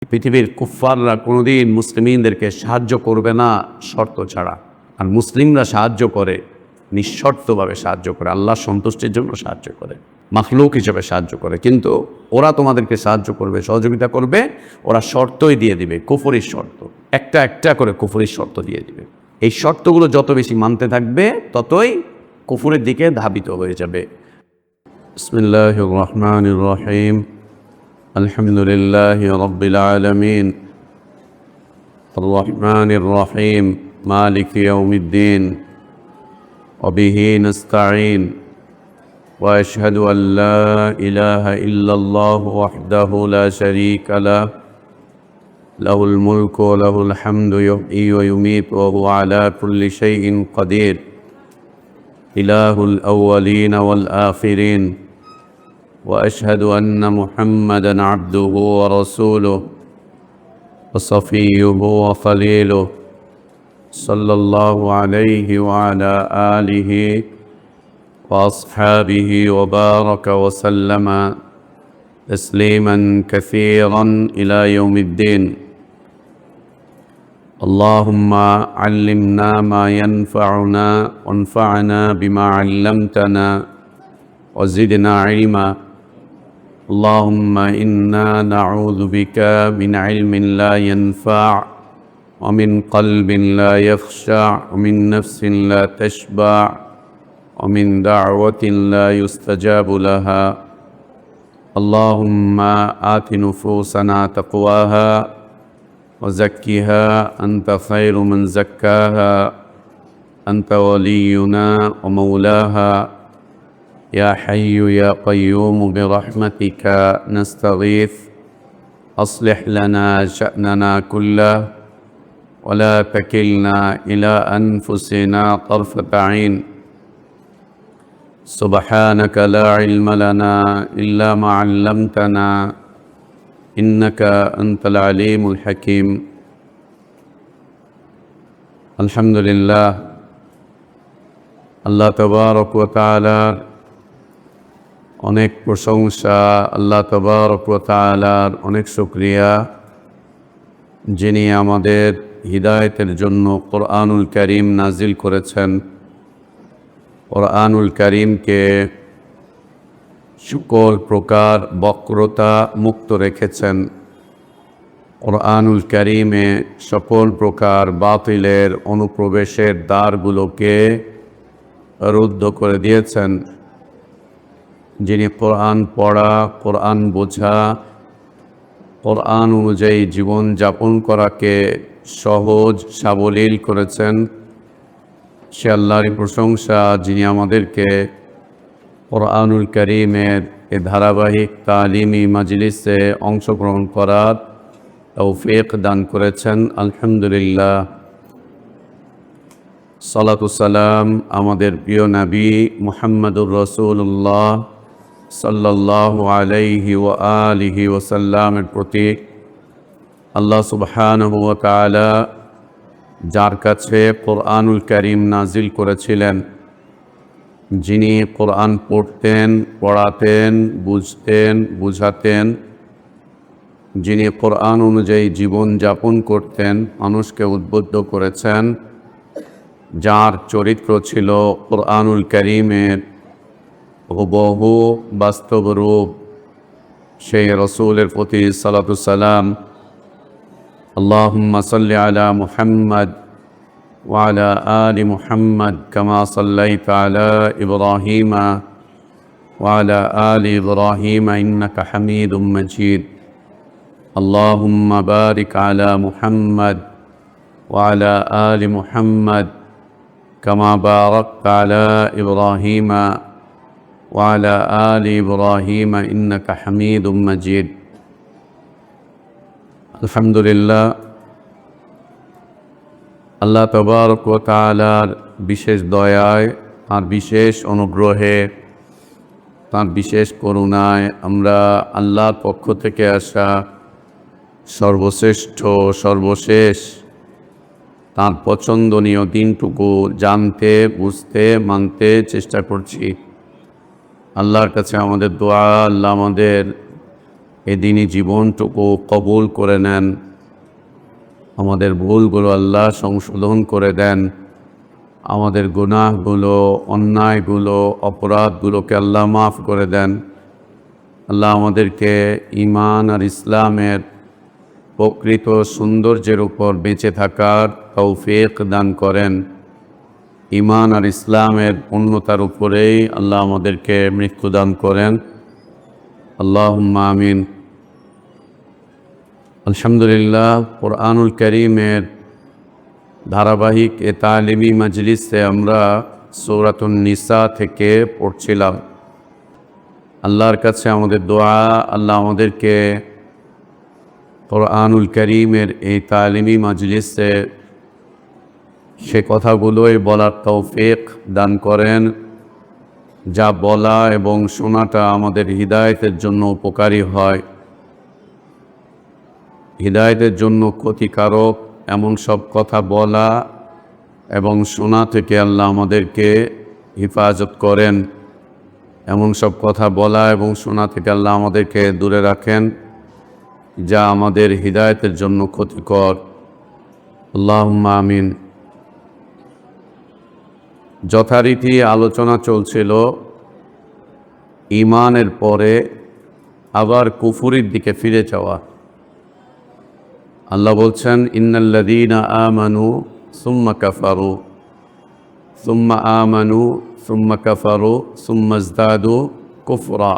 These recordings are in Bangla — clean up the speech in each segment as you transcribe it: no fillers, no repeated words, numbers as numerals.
পৃথিবীর কুফফাররা কোনোদিন মুসলিমদেরকে সাহায্য করবে না শর্ত ছাড়া। আর মুসলিমরা সাহায্য করে, নিঃশর্তভাবে সাহায্য করে, আল্লাহর সন্তুষ্টির জন্য সাহায্য করে, মাখলুক হিসেবে সাহায্য করে। কিন্তু ওরা তোমাদেরকে সাহায্য করবে, সহযোগিতা করবে, ওরা শর্তই দিয়ে দিবে, কুফরির শর্ত, একটা একটা করে কুফরির শর্ত দিয়ে দিবে। এই শর্তগুলো যত বেশি মানতে থাকবে ততই কুফরের দিকে ধাবিত হয়ে যাবে। বিসমিল্লাহির রহমানির রহিম। আলহামদুলিল্লাহি রাব্বিল আলামিন, আর রহমানির রহিম, মালিক ইয়াউমিদ্দিন, ওয়া বিহি নাস্তাঈন, ওয়া আশহাদু আল লা ইলাহা ইল্লাল্লাহু ওয়াহদাহু লা শারীকা লাহু, লাহুল মুলকু ওয়া লাহুল হামদু ইউহয়ী ওয়া ইউমীতু ওয়া হুয়া আলা কুল্লি শাইইন কাদির। ইলাহুল আউয়ালিন ওয়াল আখিরিন, وأشهد أن محمدًا عبده ورسوله وصفيه وخليله، صلى الله عليه وعلى آله وأصحابه وبارك وسلم تسليمًا كثيرًا إلى يوم الدين. اللهم علمنا ما ينفعنا وانفعنا بما علمتنا وزدنا علما. اللهم إنا نعوذ بك من علم لا ينفع، ومن قلب لا يخشع، ومن نفس لا تشبع، ومن دعوة لا يستجاب لها. اللهم آت نفوسنا تقواها وزكها أنت خير من زكاها، أنت ولينا ومولاها. يا حي يا قيوم برحمتك نستغيث، أصلح لنا شأننا كله ولا تكلنا إلى أنفسنا طرفة عين. سبحانك لا علم لنا إلا ما علمتنا إنك أنت العليم الحكيم. الحمد لله، الله تبارك وتعالى অনেক প্রশংসা, আল্লাহ তাবারক ওয়া তাআলার অনেক শুকরিয়া, যিনি আমাদের হিদায়াতের জন্য কোরআনুল কারীম নাজিল করেছেন। কোরআনুল কারীমকে সকল প্রকার বক্রতা মুক্ত রেখেছেন। কোরআনুল কারীমে সকল প্রকার বাতিলের অনুপ্রবেশের দ্বারগুলোকে রুদ্ধ করে দিয়েছেন। যিনি কোরআন পড়া, কোরআন বোঝা, কোরআন অনুযায়ী জীবন যাপন করাকে সহজ সাবলীল করেছেন, সে আল্লাহরই প্রশংসা, যিনি আমাদেরকে কোরআনুল কারীমের এ ধারাবাহিক তালিমি মাজলিসে অংশগ্রহণ করার তৌফিক দান করেছেন। আলহামদুলিল্লাহ। সালাতু সালাম আমাদের প্রিয় নবী মুহাম্মদুর রাসূলুল্লাহ সাল্লাল্লাহু আলাইহি ওয়া আলিহি ওয়াসাল্লামের প্রতি। আল্লাহ সুবহানাহু ওয়া তাআলা যার কাছে কোরআনুল কারীম নাজিল করেছিলেন, যিনি কোরআন পড়তেন, পড়াতেন, বুঝতেন, বুঝাতেন, যিনি কোরআন অনুযায়ী জীবন যাপন করতেন, মানুষকে উদ্বুদ্ধ করেছেন, যার চরিত্র ছিল কোরআনুল কারীমের হুবহু বাস্তব রূপ, সেই রসূলের প্রতি সালাতু সালাম। আল্লাহুম্মা সাল্লি আলা মুহাম্মদ ওয়া আলা আলি মুহাম্মদ কামা সাল্লাইতা আলা ইব্রাহিমা ওয়া আলা আলি ইব্রাহিমা ইন্নাকা হামিদুম মাজিদ। আল্লাহুম্মা বারিক আলা মুহাম্মদ ওয়া আলা আলি মুহাম্মদ কামা বারাকতা আলা ইব্রাহিমা وعلى آل إبراهيم إنك حميد مجيد. আলহামদুলিল্লাহ, আল্লাহ তাবারক ওয়া তাআলার বিশেষ দয়ায়, তাঁর বিশেষ অনুগ্রহে, তাঁর বিশেষ করুণায় আমরা আল্লাহর পক্ষ থেকে আসা সর্বশ্রেষ্ঠ, সর্বশেষ, তাঁর পছন্দনীয় দিনটুকু জানতে, বুঝতে, মানতে চেষ্টা করছি। আল্লাহর কাছে আমাদের দোয়া, আল্লাহ আমাদের এদিনই জীবনটুকু কবুল করে নেন। আমাদের ভুলগুলো আল্লাহ সংশোধন করে দেন। আমাদের গুনাহগুলো, অন্যায়গুলো, অপরাধগুলোকে আল্লাহ মাফ করে দেন। আল্লাহ আমাদেরকে ঈমান আর ইসলামের প্রকৃত সৌন্দর্যের উপর বেঁচে থাকার তৌফিক দান করেন। ঈমান আর ইসলামের পূর্ণতার উপরেই আল্লাহ আমাদেরকে মৃত্যু দান করেন। আল্লাহুম্মা আমিন। আলহামদুলিল্লাহ, কুরআনুল কারীমের ধারাবাহিক এ তালিমি মজলিসে আমরা সূরাতুন নিসা থেকে পড়ছিলাম। আল্লাহর কাছে আমাদের দোয়া, আল্লাহ আমাদেরকে কুরআনুল কারীমের এই তালিমি মজলিসে সে কথাগুলোই বলার তৌফিক দান করেন, যা বলা এবং শোনাটা আমাদের হিদায়াতের জন্য উপকারী হয়। হিদায়াতের জন্য ক্ষতিকারক এমন সব কথা বলা এবং শোনা থেকে আল্লাহ আমাদেরকে হেফাজত করেন। এমন সব কথা বলা এবং শোনা থেকে আল্লাহ আমাদেরকে দূরে রাখেন, যা আমাদের হিদায়াতের জন্য ক্ষতিকর। আল্লাহুম্মা আমিন। যথারীতি আলোচনা চলছিল ঈমানের পরে আবার কুফরির দিকে ফিরে যাওয়া। আল্লাহ বলছেন, ইন্নাল্লাযীনা আমানু সুম্মা কাফারু সুম্মা আমানু সুম্মা কাফারু সুম্মা ইজদাদু কুফরা।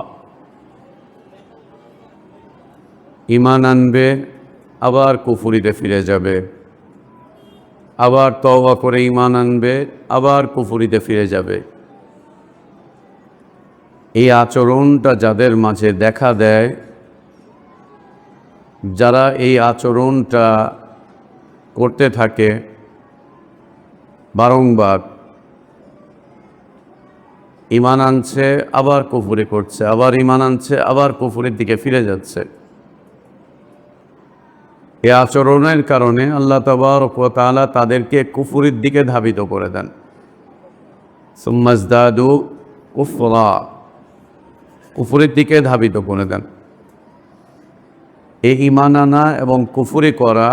ঈমান আনবে, আবার কুফরিতে ফিরে যাবে, আবার তওবা করে ঈমান আনবে, আবার কুফরিতে ফিরে যাবে। এই আচরণটা যাদের মাঝে দেখা দেয়, যারা এই আচরণটা করতে থাকে বারংবার, ঈমান আনছে আবার কুফরি করছে, আবার ঈমান আনছে আবার কুফরির দিকে ফিরে যাচ্ছে, এই আচরণের কারণে আল্লাহ তাবারক ওয়া তাআলা তাদেরকে কুফরির দিকে ধাবিত করে দেন। সুম্মা ইজদাদু কুফরা, কুফরির দিকে ধাবিত করে দেন। এই ঈমান আনা এবং কুফরি করা,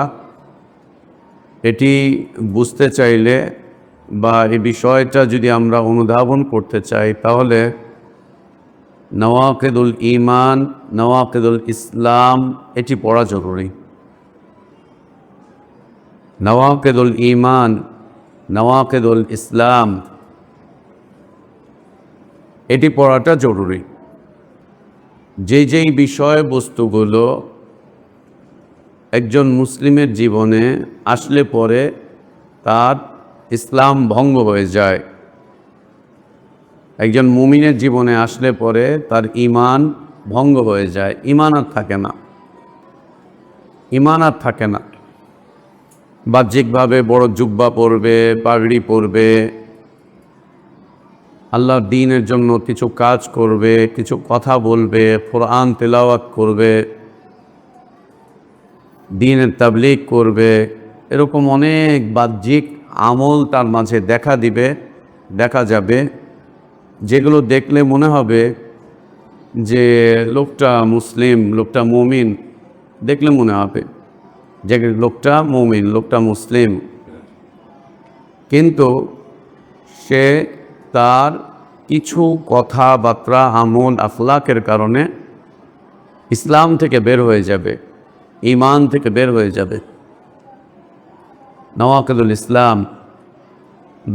এটি বুঝতে চাইলে বা এই বিষয়টা যদি আমরা অনুধাবন করতে চাই, তাহলে নওয়াকিদুল ঈমান, নওয়াকিদুল ইসলাম এটি পড়া জরুরি। নওয়াকিদুল ঈমান, নওয়াকিদুল ইসলাম এটি পড়াটা জরুরি। যেই বিষয়বস্তুগুলো একজন মুসলিমের জীবনে আসলে পরে তার ইসলাম ভঙ্গ হয়ে যায়, একজন মুমিনের জীবনে আসলে পরে তার ঈমান ভঙ্গ হয়ে যায়, ঈমান আর থাকে না, ঈমান আর থাকে না। বাহ্যিকভাবে বড় জুব্বা পরবে, পাগড়ি পরবে, আল্লাহর দ্বীনের জন্য কিছু কাজ করবে, কিছু কথা বলবে, কোরআন তেলাওয়াত করবে, দ্বীনের তাবলীগ করবে, এরকম অনেক বাহ্যিক আমল তার মাঝে দেখা যাবে, যেগুলো দেখলে মনে হবে যে লোকটা মুসলিম, লোকটা মুমিন, দেখলে মনে হবে যে লোকটা মুমিন, লোকটা মুসলিম। কিন্তু সে তার কিছু কথাবার্তা, আমল, আখলাকের কারণে ইসলাম থেকে বের হয়ে যাবে, ঈমান থেকে বের হয়ে যাবে। নওয়াকিদুল ইসলাম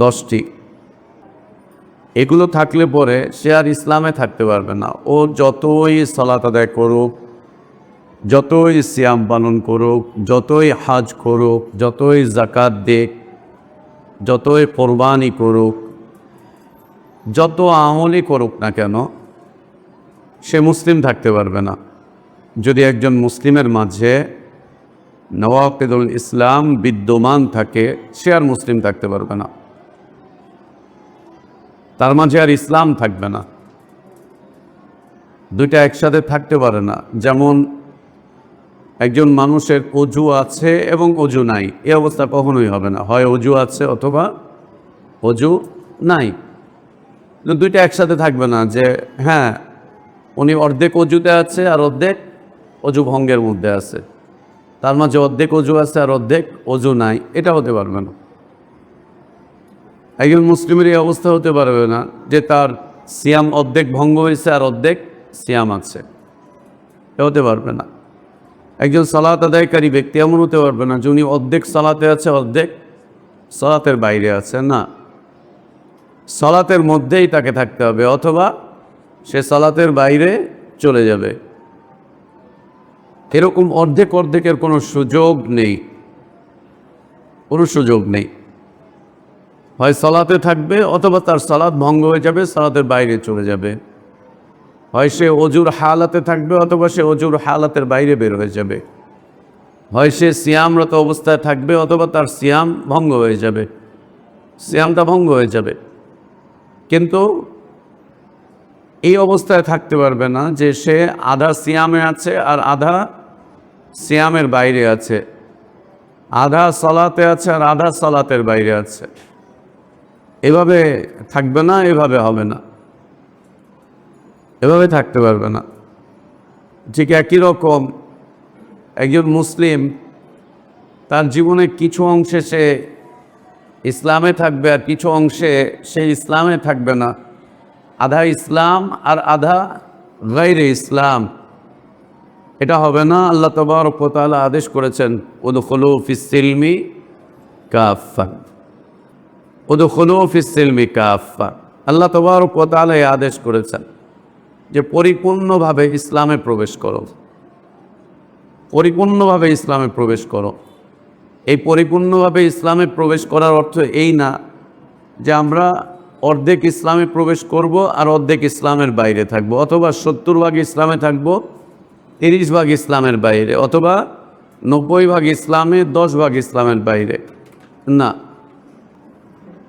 10টি, এগুলো থাকলে পরে সে আর ইসলামে থাকতে পারবে না। ও যতই সালাত আদায় করুক, যতই সিয়াম পালন করুক, যতই হাজ করুক, যতই যাকাত দিক, যতই কোরবানি করুক, যত আমলই করুক না কেন, সে মুসলিম থাকতে পারবে না যদি একজন মুসলিমের মাঝে নওয়াকিদুল ইসলাম বিদ্যমান থাকে। সে আর মুসলিম থাকতে পারবে না, তার মাঝে আর ইসলাম থাকবে না। দুইটা একসাথে থাকতে পারে না। যেমন একজন মানুষের অজু আছে এবং অজু নাই, এ অবস্থা কখনোই হবে না। হয় অজু আছে অথবা অজু নাই, দুইটা একসাথে থাকবে না। যে হ্যাঁ, উনি অর্ধেক অজুতে আছে আর অর্ধেক অজু ভঙ্গের মধ্যে আছে, তার মাঝে অর্ধেক অজু আছে আর অর্ধেক অজু নাই, এটা হতে পারবে না। একজন মুসলিমের এই অবস্থা হতে পারবে না যে তার সিয়াম অর্ধেক ভঙ্গ হয়েছে আর অর্ধেক সিয়াম আছে, এ হতে পারবে না। একজন সালাত আদায়কারী ব্যক্তি এমন হতে পারবে না যে উনি অর্ধেক সালাতে আছে অর্ধেক সালাতের বাইরে আছে, না, সালাতের মধ্যেই তাকে থাকতে হবে, অথবা সে সালাতের বাইরে চলে যাবে। এরকম অর্ধেক অর্ধেকের কোনো সুযোগ নেই, কোনো সুযোগ নেই। হয় সালাতে থাকবে অথবা তার সালাত ভঙ্গ হয়ে যাবে, সালাতের বাইরে চলে যাবে। হয় সে অজুর হালাতে থাকবে অথবা সে অজুর হালাতের বাইরে বের হয়ে যাবে। হয় সে সিয়ামরত অবস্থায় থাকবে অথবা তার সিয়াম ভঙ্গ হয়ে যাবে, সিয়ামটা ভঙ্গ হয়ে যাবে। কিন্তু এই অবস্থায় থাকতে পারবে না যে সে আধা সিয়ামে আছে আর আধা সিয়ামের বাইরে আছে, আধা সালাতে আছে আর আধা সালাতের বাইরে আছে। এভাবে থাকবে না, এভাবে হবে না, এভাবে থাকতে পারবে না। ঠিক একই রকম একজন মুসলিম তার জীবনে কিছু অংশে সে ইসলামে থাকবে আর কিছু অংশে সে ইসলামে থাকবে না, আধা ইসলাম আর আধা গায়রে ইসলাম, এটা হবে না। আল্লাহ তাবারক ওয়া তাআলা আদেশ করেছেন উদখুলু ফিস সিলমি কাফা, উদখুলু ফিস সিলমি কাফা। আল্লাহ তাবারক ওয়া তাআলা এই আদেশ করেছেন যে পরিপূর্ণভাবে ইসলামে প্রবেশ করো, পরিপূর্ণভাবে ইসলামে প্রবেশ করো। এই পরিপূর্ণভাবে ইসলামে প্রবেশ করার অর্থ এই না যে আমরা অর্ধেক ইসলামে প্রবেশ করব আর অর্ধেক ইসলামের বাইরে থাকব, অথবা 70 ভাগ ইসলামে থাকব 30 ভাগ ইসলামের বাইরে, অথবা 90 ভাগ ইসলামে 10 ভাগ ইসলামের বাইরে, না,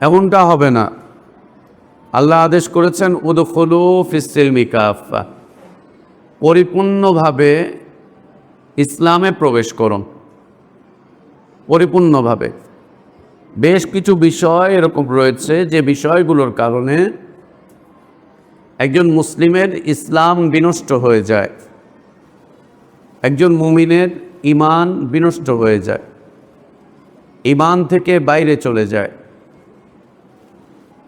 এমনটা হবে না। আল্লাহ আদেশ করেছেন উদখুলু ফিস সিলমি কাফা, পরিপূর্ণভাবে ইসলামে প্রবেশ করুন, পরিপূর্ণভাবে। বেশ কিছু বিষয় এরকম রয়েছে যে বিষয়গুলোর কারণে একজন মুসলিমের ইসলাম বিনষ্ট হয়ে যায়, একজন মুমিনের ঈমান বিনষ্ট হয়ে যায়, ঈমান থেকে বাইরে চলে যায়।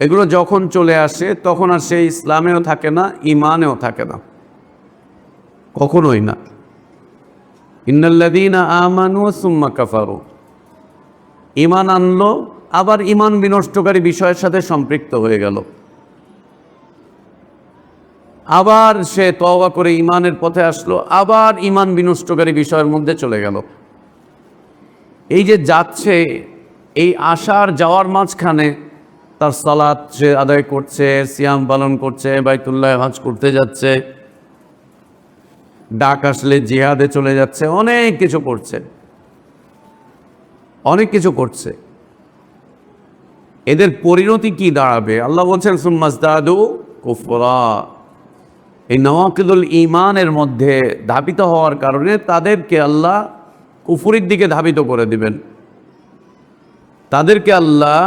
এগুলো যখন চলে আসে তখন আর সে ইসলামেও থাকে না, ঈমানেও থাকে না, কখনোই না। ইন্নাল্লাযীনা আমানু সুম্মা কাফারু, ঈমান আনলো আবার ঈমান বিনষ্টকারী বিষয়ের সাথে সম্পৃক্ত হয়ে গেল, আবার সে তওবা করে ঈমানের পথে আসলো, আবার ঈমান বিনষ্টকারী বিষয়ের মধ্যে চলে গেল। এই যে যাচ্ছে, এই আসার যাওয়ার মাঝখানে তার সালাত সে আদায় করছে, সিয়াম পালন করছে, বাইতুল্লাহ হজ করতে যাচ্ছে, ডাক আসলে জিহাদে চলে যাচ্ছে, অনেক কিছু করছে, অনেক কিছু করছে। এদের পরিণতি কি দাঁড়াবে? আল্লাহ বলছেন সুম্মাজদাদু কুফরা, এই নওয়াকিদুল ঈমানের মধ্যে ধাবিত হওয়ার কারণে তাদেরকে আল্লাহ কুফরির দিকে ধাবিত করে দিবেন, তাদেরকে আল্লাহ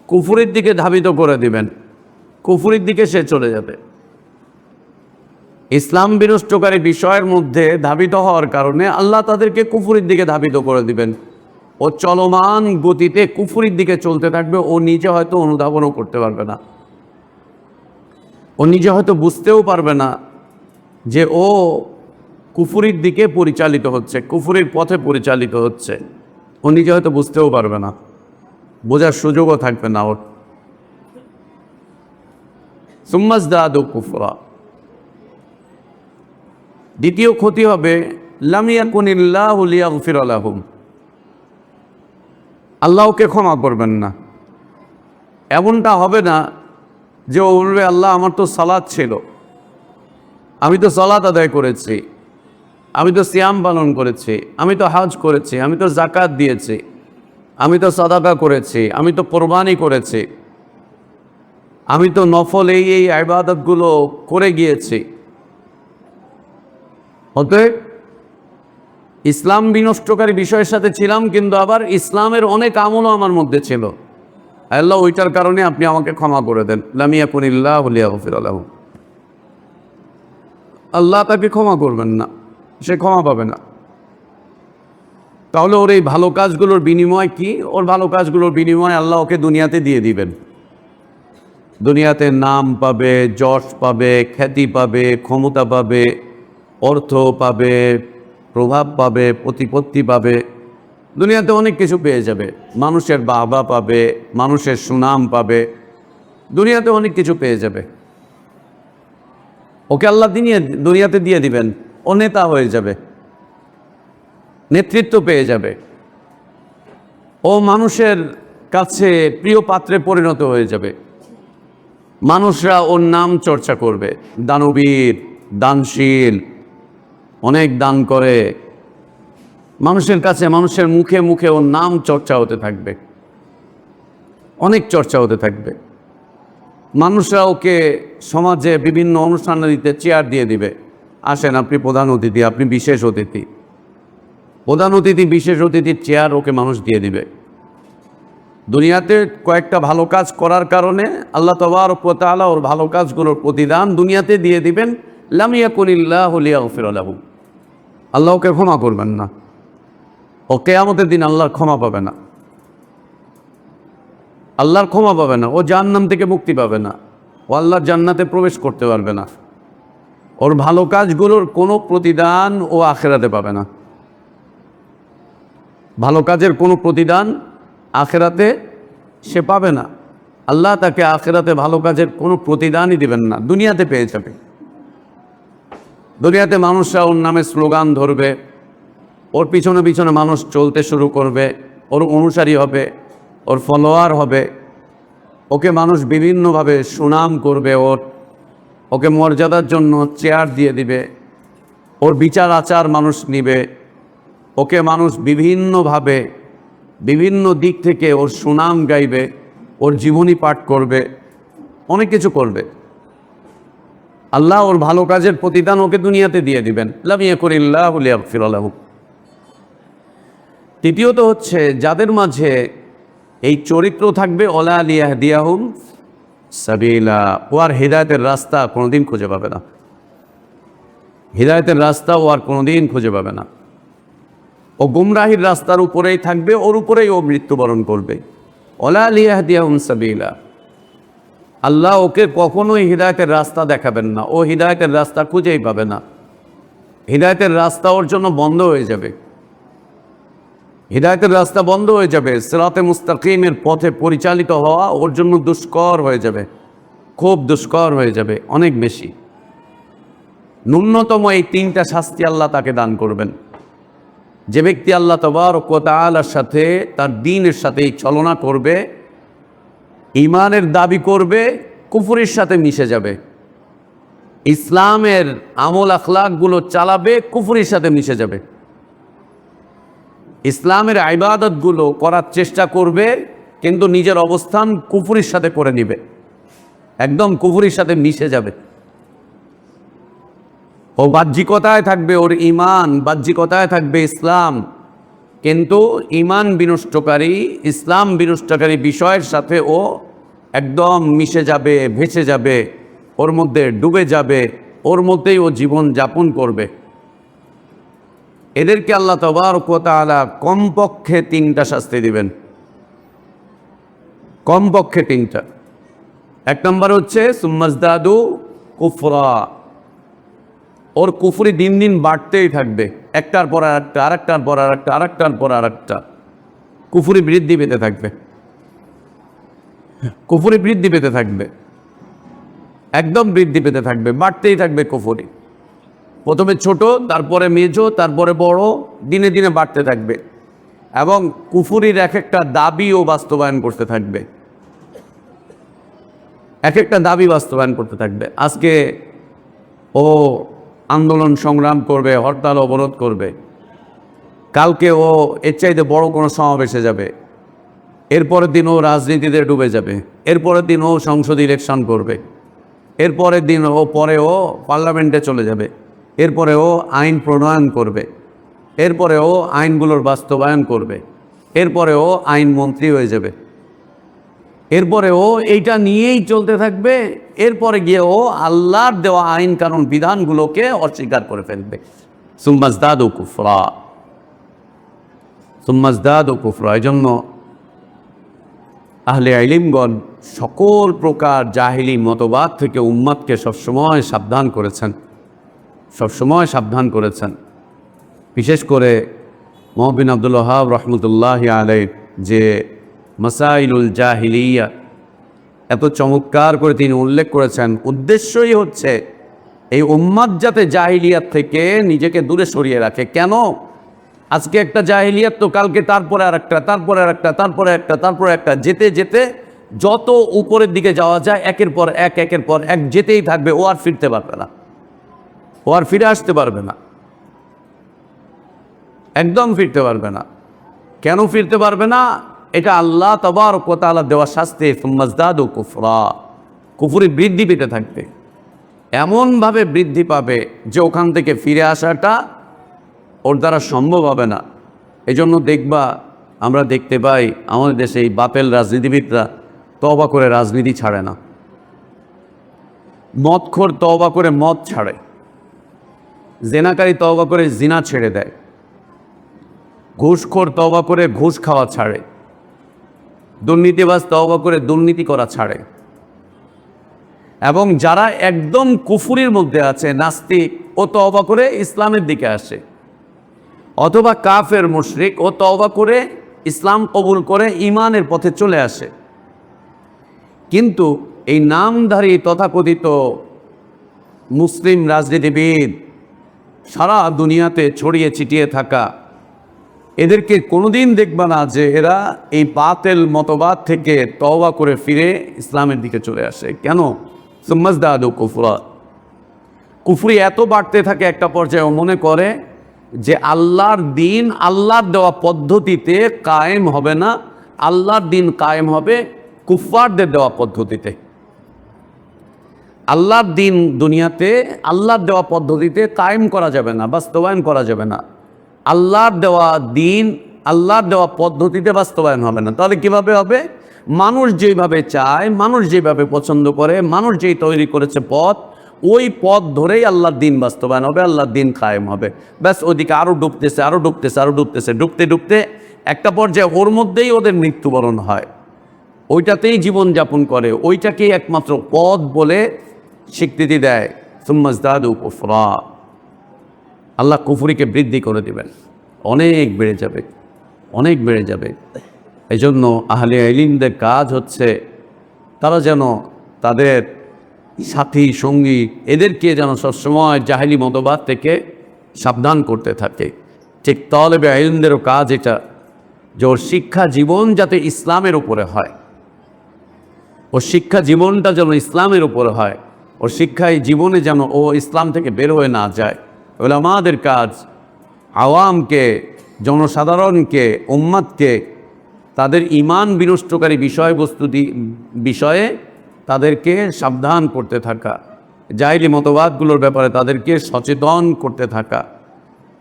কুফরির দিকে ধাবিত করে দিবেন, কুফরির দিকে সে চলে যাবে। ইসলাম বিনষ্টকারী বিষয়ের মধ্যে ধাবিত হওয়ার কারণে আল্লাহ তাদেরকে কুফরির দিকে ধাবিত করে দিবেন। ও চলমান গতিতে কুফরির দিকে চলতে থাকবে, ও নিজে হয়তো অনুধাবনও করতে পারবে না, ও নিজে হয়তো বুঝতেও পারবে না যে ও কুফরির দিকে পরিচালিত হচ্ছে, কুফরির পথে পরিচালিত হচ্ছে, ও নিজে হয়তো বুঝতেও পারবে না, বোঝার সুযোগও থাকবে না ওর। সুম্মাজদাদু কুফরা। দ্বিতীয় ক্ষতি হবে লাম ইয়াকুনিল্লাহু লিয়াগফিরা লাহুম, আল্লাহকে ক্ষমা করবেন না। এমনটা হবে না যে ও বলবে আল্লাহ আমার তো সালাত ছিল, আমি তো সালাত আদায় করেছি, আমি তো সিয়াম পালন করেছি, আমি তো হজ করেছি, আমি তো যাকাত দিয়েছি, আমি তো সাদাকা করেছি, আমি তো কোরবানি করেছি, আমি তো নফল এই ইবাদতগুলো করে গিয়েছি। অতএব ইসলাম বিনষ্টকারী বিষয়ের সাথে ছিলাম, কিন্তু আবার ইসলামের অনেক আমলও আমার মধ্যে ছিল, আল্লাহ ওইটার কারণে আপনি আমাকে ক্ষমা করে দেন। লাম ইয়াকুনিল্লাহু লিয়াগফিরা লাহুম, আল্লাহ তাকে ক্ষমা করবেন না। সে ক্ষমা পাবে না। তাহলে ওর এই ভালো কাজগুলোর বিনিময় কি? ওর ভালো কাজগুলোর বিনিময় আল্লাহ ওকে দুনিয়াতে দিয়ে দিবেন। দুনিয়াতে নাম পাবে, যশ পাবে, খ্যাতি পাবে, ক্ষমতা পাবে, অর্থ পাবে, প্রভাব পাবে, প্রতিপত্তি পাবে। দুনিয়াতে অনেক কিছু পেয়ে যাবে। মানুষের বাহবা পাবে, মানুষের সুনাম পাবে, দুনিয়াতে অনেক কিছু পেয়ে যাবে। ওকে আল্লাহ দুনিয়াতে দিয়ে দিবেন, ও নেতা হয়ে যাবে, নেতৃত্ব পেয়ে যাবে, ও মানুষের কাছে প্রিয় পাত্রে পরিণত হয়ে যাবে। মানুষরা ওর নাম চর্চা করবে, দানবীর, দানশীল, অনেক দান করে। মানুষের কাছে, মানুষের মুখে মুখে ওর নাম চর্চা হতে থাকবে, অনেক চর্চা হতে থাকবে। মানুষরা ওকে সমাজে বিভিন্ন অনুষ্ঠানাদিতে চেয়ার দিয়ে দিবে, আসেন আপনি প্রধান অতিথি, আপনি বিশেষ অতিথি। প্রধান অতিথি, বিশেষ অতিথির চেয়ার ওকে মানুষ দিয়ে দিবে। দুনিয়াতে কয়েকটা ভালো কাজ করার কারণে আল্লাহ তাবারক ওয়া তাআলা ওর ভালো কাজগুলোর প্রতিদান দুনিয়াতে দিয়ে দিবেন। লাম ইয়াকুনিল্লাহু লিয়াগফিরা লাহু, আল্লাহ ওকে ক্ষমা করবেন না। ও কিয়ামতের দিন আল্লাহর ক্ষমা পাবে না, আল্লাহর ক্ষমা পাবে না। ও জাহান্নাম থেকে মুক্তি পাবে না, ও আল্লাহর জান্নাতে প্রবেশ করতে পারবে না। ওর ভালো কাজগুলোর কোনো প্রতিদান ও আখিরাতে পাবে না। ভালো কাজের কোনো প্রতিদান আখিরাতে সে পাবে না। আল্লাহ তাকে আখিরাতে ভালো কাজের কোনো প্রতিদানই দিবেন না, দুনিয়াতে পেয়ে যাবে। দুনিয়াতে মানুষরা ওর নামে স্লোগান ধরবে, ওর পিছনে পিছনে মানুষ চলতে শুরু করবে, ওর অনুসারী হবে, ওর ফলোয়ার হবে। ওকে মানুষ বিভিন্নভাবে সুনাম করবে, ওকে মর্যাদার জন্য চেয়ার দিয়ে দিবে, ওর বিচার আচার মানুষ নিবে। ওকে মানুষ বিভিন্নভাবে, বিভিন্ন দিক থেকে ওর সুনাম গাইবে, ওর জীবনী পাঠ করবে, অনেক কিছু করবে। আল্লাহ ওর ভালো কাজের প্রতিদান ওকে দুনিয়াতে দিয়ে দিবেন। লাম ইয়াকুনিল্লাহু লিয়াগফিরা লাহু। তৃতীয়ত হচ্ছে, যাদের মাঝে এই চরিত্র থাকবে, ওয়ালা লিয়াহদিয়াহুম সাবিলা, ও আর হিদায়াতের রাস্তা কোনোদিন খুঁজে পাবে না। হিদায়াতের রাস্তা ও আর কোনোদিন খুঁজে পাবে না। ও গুমরাহির রাস্তার উপরেই থাকবে, ওর উপরেই ও মৃত্যুবরণ করবে। ওয়ালা লিয়াহদিয়াহুম সাবিলা, আল্লাহ ওকে কখনোই হিদায়াতের রাস্তা দেখাবেন না, ও হিদায়াতের রাস্তা খুঁজেই পাবে না। হিদায়াতের রাস্তা ওর জন্য বন্ধ হয়ে যাবে, হিদায়াতের রাস্তা বন্ধ হয়ে যাবে। সিরাতে মুস্তাকিমের পথে পরিচালিত হওয়া ওর জন্য দুষ্কর হয়ে যাবে, খুব দুষ্কর হয়ে যাবে, অনেক বেশি। ন্যূনতম এই তিনটা শাস্তি আল্লাহ তাকে দান করবেন। যে ব্যক্তি আল্লাহ তাবারক ওয়া তাআলার সাথে, তার দ্বীনের সাথে ছলনা করবে, ঈমানের দাবি করবে, কুফরের সাথে মিশে যাবে, ইসলামের আমল আখলাকগুলো চালাবে, কুফরের সাথে মিশে যাবে, ইসলামের ইবাদতগুলো করার চেষ্টা করবে, কিন্তু নিজের অবস্থান কুফরের সাথে করে নিবে, একদম কুফরের সাথে মিশে যাবে। ও বাহ্যিকতায় থাকবে ওর ঈমান, বাহ্যিকতায় থাকবে ইসলাম, কিন্তু ঈমান বিনষ্টকারী, ইসলাম বিনষ্টকারী বিষয়ের সাথে ও একদম মিশে যাবে, ভেসে যাবে, ওর মধ্যে ডুবে যাবে, ওর মধ্যেই ও জীবন যাপন করবে। এদেরকে আল্লাহ তাবারক ওয়া তাআলা কমপক্ষে তিনটা শাস্তি দিবেন, কমপক্ষে তিনটা। এক নম্বর হচ্ছে সুম্মাজদাদু কুফরা, ওর কুফরি দিন দিন বাড়তেই থাকবে, একটার পর আরেকটা, আরেকটার পর আরেকটা, আরেকটার পর আরেকটা কুফরি বৃদ্ধি পেতে থাকবে, কুফরি বৃদ্ধি পেতে থাকবে, একদম বৃদ্ধি পেতে থাকবে, বাড়তেই থাকবে কুফরি। প্রথমে ছোট, তারপরে মেজো, তারপরে বড়, দিনে দিনে বাড়তে থাকবে, এবং কুফরির এক একটা দাবি ও বাস্তবায়ন করতে থাকবে, এক একটা দাবি বাস্তবায়ন করতে থাকবে। আজকে ও আন্দোলন সংগ্রাম করবে, হরতাল অবরোধ করবে, কালকে ও এর চাইতে বড় কোনো সমাবেশে যাবে, এরপরের দিন ও রাজনীতিতে ডুবে যাবে, এরপরের দিন ও সংসদ ইলেকশন করবে, এরপরের দিন ও পার্লামেন্টে চলে যাবে, এরপরে ও আইন প্রণয়ন করবে, এরপরে ও আইনগুলোর বাস্তবায়ন করবে, এরপরে ও আইনমন্ত্রী হয়ে যাবে, এরপরে ও এইটা নিয়েই চলতে থাকবে। এরপরে গিয়ে ও আল্লাহর দেওয়া আইন কানুন বিধানগুলোকে অস্বীকার করে ফেলবে, সুম্মাজদাদু কুফরা, সুম্মাজদাদু কুফরা। এই জন্য আহলে ইলমগণ সকল প্রকার জাহিলি মতবাদ থেকে উম্মতকে সবসময় সাবধান করেছেন, সবসময় সাবধান করেছেন। বিশেষ করে মুহাম্মদ আব্দুল ওয়াহাব রহমতুল্লাহি আলাইহি যে মাসাইলুল জাহিলিয়া এত চমৎকার করে তিনি উল্লেখ করেছেন, উদ্দেশ্যই হচ্ছে এই উম্মত যাতে জাহিলিয়াত থেকে নিজেকে দূরে সরিয়ে রাখে। কেন? আজকে একটা জাহিলিয়াত তো কালকে তারপরে আর একটা, তারপরে আর একটা, তারপরে একটা, তারপরে একটা, যেতে যেতে যত উপরের দিকে যাওয়া যায় একের পর এক, একের পর এক যেতেই থাকবে। ও আর ফিরতে পারবে না, ও আর ফিরে আসতে পারবে না, একদম ফিরতে পারবে না। কেন ফিরতে পারবে না? এটা আল্লাহ তাবারক ওয়া তাআলা দেওয়া শাস্তি। সুম্মাজদাদু কুফরা, কুফরি বৃদ্ধি পেতে থাকবে, এমনভাবে বৃদ্ধি পাবে যে ওখান থেকে ফিরে আসাটা ওর দ্বারা সম্ভব হবে না। এই জন্য দেখবা, আমরা দেখতে পাই আমাদের দেশে এই বাপেল রাজনীতিবিদরা তওবা করে রাজনীতি ছাড়ে না, মদখোর তওবা করে মদ ছাড়ে, জেনাকারী তওবা করে জিনা ছেড়ে দেয়, ঘুষখোর তওবা করে ঘুষ খাওয়া ছাড়ে, দুর্নীতিবাজ তওবা করে দুর্নীতি করা ছাড়ে। এবং যারা একদম কুফুরির মধ্যে আছে, নাস্তিক, ও তওবা করে ইসলামের দিকে আসে। অথবা কাফের মুশরিক, ও তওবা করে ইসলাম কবুল করে ঈমানের পথে চলে আসে। কিন্তু এই নামধারী তথাকথিত মুসলিম রাজনীতিবিদ সারা দুনিয়াতে ছড়িয়ে ছিটিয়ে থাকা, এদেরকে কোনোদিন দেখবা না যে এরা এই বাতিল মতবাদ থেকে তওবা করে ফিরে ইসলামের দিকে চলে আসে। কেন? সুম্মাজদাদু কুফরা, কুফরি এত বাড়তে থাকে একটা পর্যায়ে মনে করে যে আল্লাহর দিন আল্লাহর দেওয়া পদ্ধতিতে কায়েম হবে না, আল্লাহর দিন কায়েম হবে কুফফারদের দেওয়া পদ্ধতিতে। আল্লাহর দিন দুনিয়াতে আল্লাহর দেওয়া পদ্ধতিতে কায়েম করা যাবে না, বাস্তবায়ন করা যাবে না। আল্লাহর দেওয়া দিন আল্লাহর দেওয়া পদ্ধতিতে বাস্তবায়ন হবে না। তাহলে কিভাবে হবে? মানুষ যেভাবে চায়, মানুষ যেভাবে পছন্দ করে, মানুষ যেই তৈরি করেছে পথ, ওই পথ ধরেই আল্লাহর দিন বাস্তবায়ন হবে, আল্লাহর দিন কায়েম হবে। ব্যাস ওইদিকে আরও ডুবতেছে, আরও ডুবতেছে, আরও ডুবতেছে, ডুবতে ডুবতে একটা পর্যায়ে ওর মধ্যেই ওদের মৃত্যুবরণ হয়, ওইটাতেই জীবনযাপন করে, ওইটাকেই একমাত্র পথ বলে স্বীকৃতি দেয়। সুম্মাজদাদু কুফরা, আল্লাহ কুফরিকে বৃদ্ধি করে দিবেন, অনেক বেড়ে যাবে, অনেক বেড়ে যাবে। এই জন্য আহলে ইলমদের কাজ হচ্ছে তারা যেন তাদের সাথী সঙ্গী এদেরকে যেন সবসময় জাহেলি মতবাদ থেকে সাবধান করতে থাকে। ঠিক তালেবে ইলমদেরও কাজ এটা যে ওর শিক্ষা জীবন যাতে ইসলামের উপরে হয়, ওর শিক্ষা জীবনটা যেন ইসলামের উপরে হয়, ওর শিক্ষায় জীবনে যেন ও ইসলাম থেকে বের হয়ে না যায়। উলামাদের কাজ আওয়ামকে, জনসাধারণকে, উম্মতকে তাদের ঈমান বিনষ্টকারী বিষয়ে তাদেরকে সাবধান করতে থাকা, জাহিলি মতবাদগুলোর ব্যাপারে তাদেরকে সচেতন করতে থাকা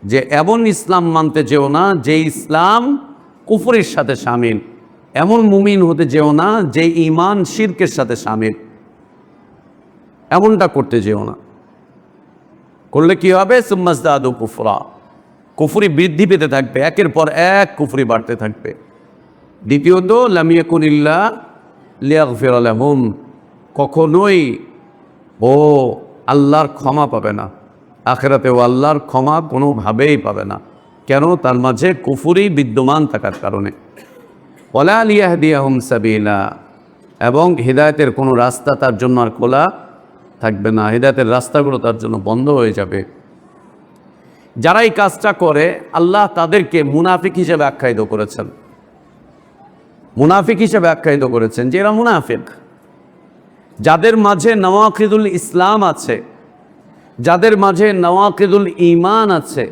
যে এমন ইসলাম মানতে যেও না যে ইসলাম কুফরের সাথে শামিল, এমন মুমিন হতে যেও না যে ঈমান শিরকের সাথে শামিল, এমনটা করতে যেও না। করলে কি হবে? সুম্মাজদাদু কুফরা, কুফরি বৃদ্ধি পেতে থাকবে, একের পর এক কুফরি বাড়তে থাকবে। দ্বিতীয়ত লাম ইয়াকুনিল্লাহ লিয়াগফিরা লাহুম, কখনোই ও আল্লাহর ক্ষমা পাবে না, আখিরাতেও আল্লাহর ক্ষমা কোনোভাবেই পাবে না। কেন? তার মাঝে কুফরি বিদ্যমান থাকার কারণে। ওয়ালা লিয়াহদিয়াহুম সাবিলা, এবং হিদায়াতের কোনো রাস্তা তার জন্য আর খোলা থাকবে না, হিদায়াতের রাস্তাগুলো তার জন্য বন্ধ হয়ে যাবে। যারা এই কাজটা করে আল্লাহ তাদেরকে মুনাফিক হিসেবে আখ্যায়িত করেছেন, মুনাফিক হিসেবে আখ্যায়িত করেছেন যে এরা মুনাফিক। যাদের মাঝে নওয়াকিদুল ইসলাম আছে, যাদের মাঝে নওয়াকিদুল ঈমান আছে,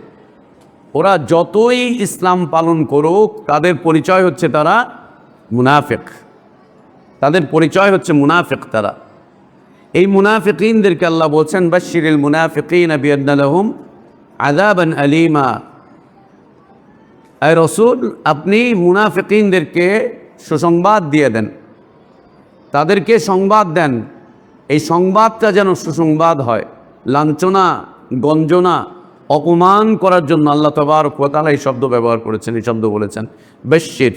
ওরা যতই ইসলাম পালন করুক তাদের পরিচয় হচ্ছে তারা মুনাফিক, তাদের পরিচয় হচ্ছে মুনাফিক তারা। এই মুনাফিকিনদেরকে আল্লাহ বলছেন বাশশিরিল মুনাফিকিনা বিআন্না লাহুম আযাবান আলীমা। আয় রাসূল, আপনি মুনাফিকিনদেরকে সুসংবাদ দিয়ে দেন, তাদেরকে সংবাদ দেন, এই সংবাদটা যেন সুসংবাদ হয়, লাঞ্ছনা, গঞ্জনা, অপমান করার জন্য আল্লাহ তাবারক ওয়া তাআলা এই শব্দ ব্যবহার করেছেন, এই শব্দ বলেছেন বাশশির।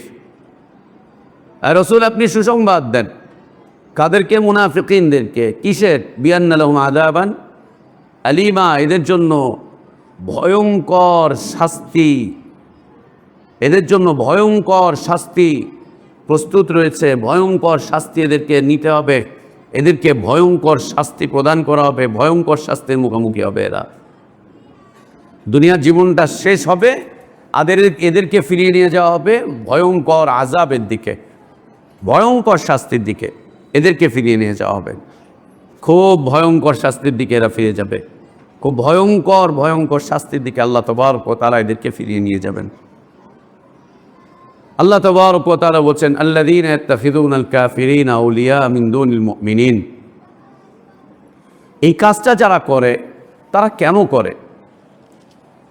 রাসূল আপনি সুসংবাদ দেন কাদেরকে? মুনাফিকিনদেরকে। কিসের? বিআন্না লাহুম আযাবান আলিমা, এদের জন্য ভয়ঙ্কর শাস্তি, এদের জন্য ভয়ঙ্কর শাস্তি প্রস্তুত রয়েছে। ভয়ঙ্কর শাস্তি এদেরকে নিতে হবে, এদেরকে ভয়ঙ্কর শাস্তি প্রদান করা হবে, ভয়ঙ্কর শাস্তির মুখোমুখি হবে এরা। দুনিয়ার জীবনটা শেষ হবে, এদেরকে ফিরিয়ে নিয়ে যাওয়া হবে ভয়ঙ্কর আযাবের দিকে, ভয়ঙ্কর শাস্তির দিকে এদেরকে ফিরিয়ে নিয়ে যাওয়া হবে। খুব ভয়ঙ্কর শাস্তির দিকে এরা ফিরে যাবে, খুব ভয়ঙ্কর ভয়ঙ্কর শাস্তির দিকে আল্লাহ তাবারক ওয়া তাআলা এদেরকে ফিরিয়ে নিয়ে যাবেন। আল্লাহ তাবারক ওয়া তাআলা বলছেন আল্লাযীনা ইয়াত্তাখিযুনাল কাফিরিনা আউলিয়া মিন দুনিল মুমিনিন। এই কাজটা যারা করে তারা কেন করে?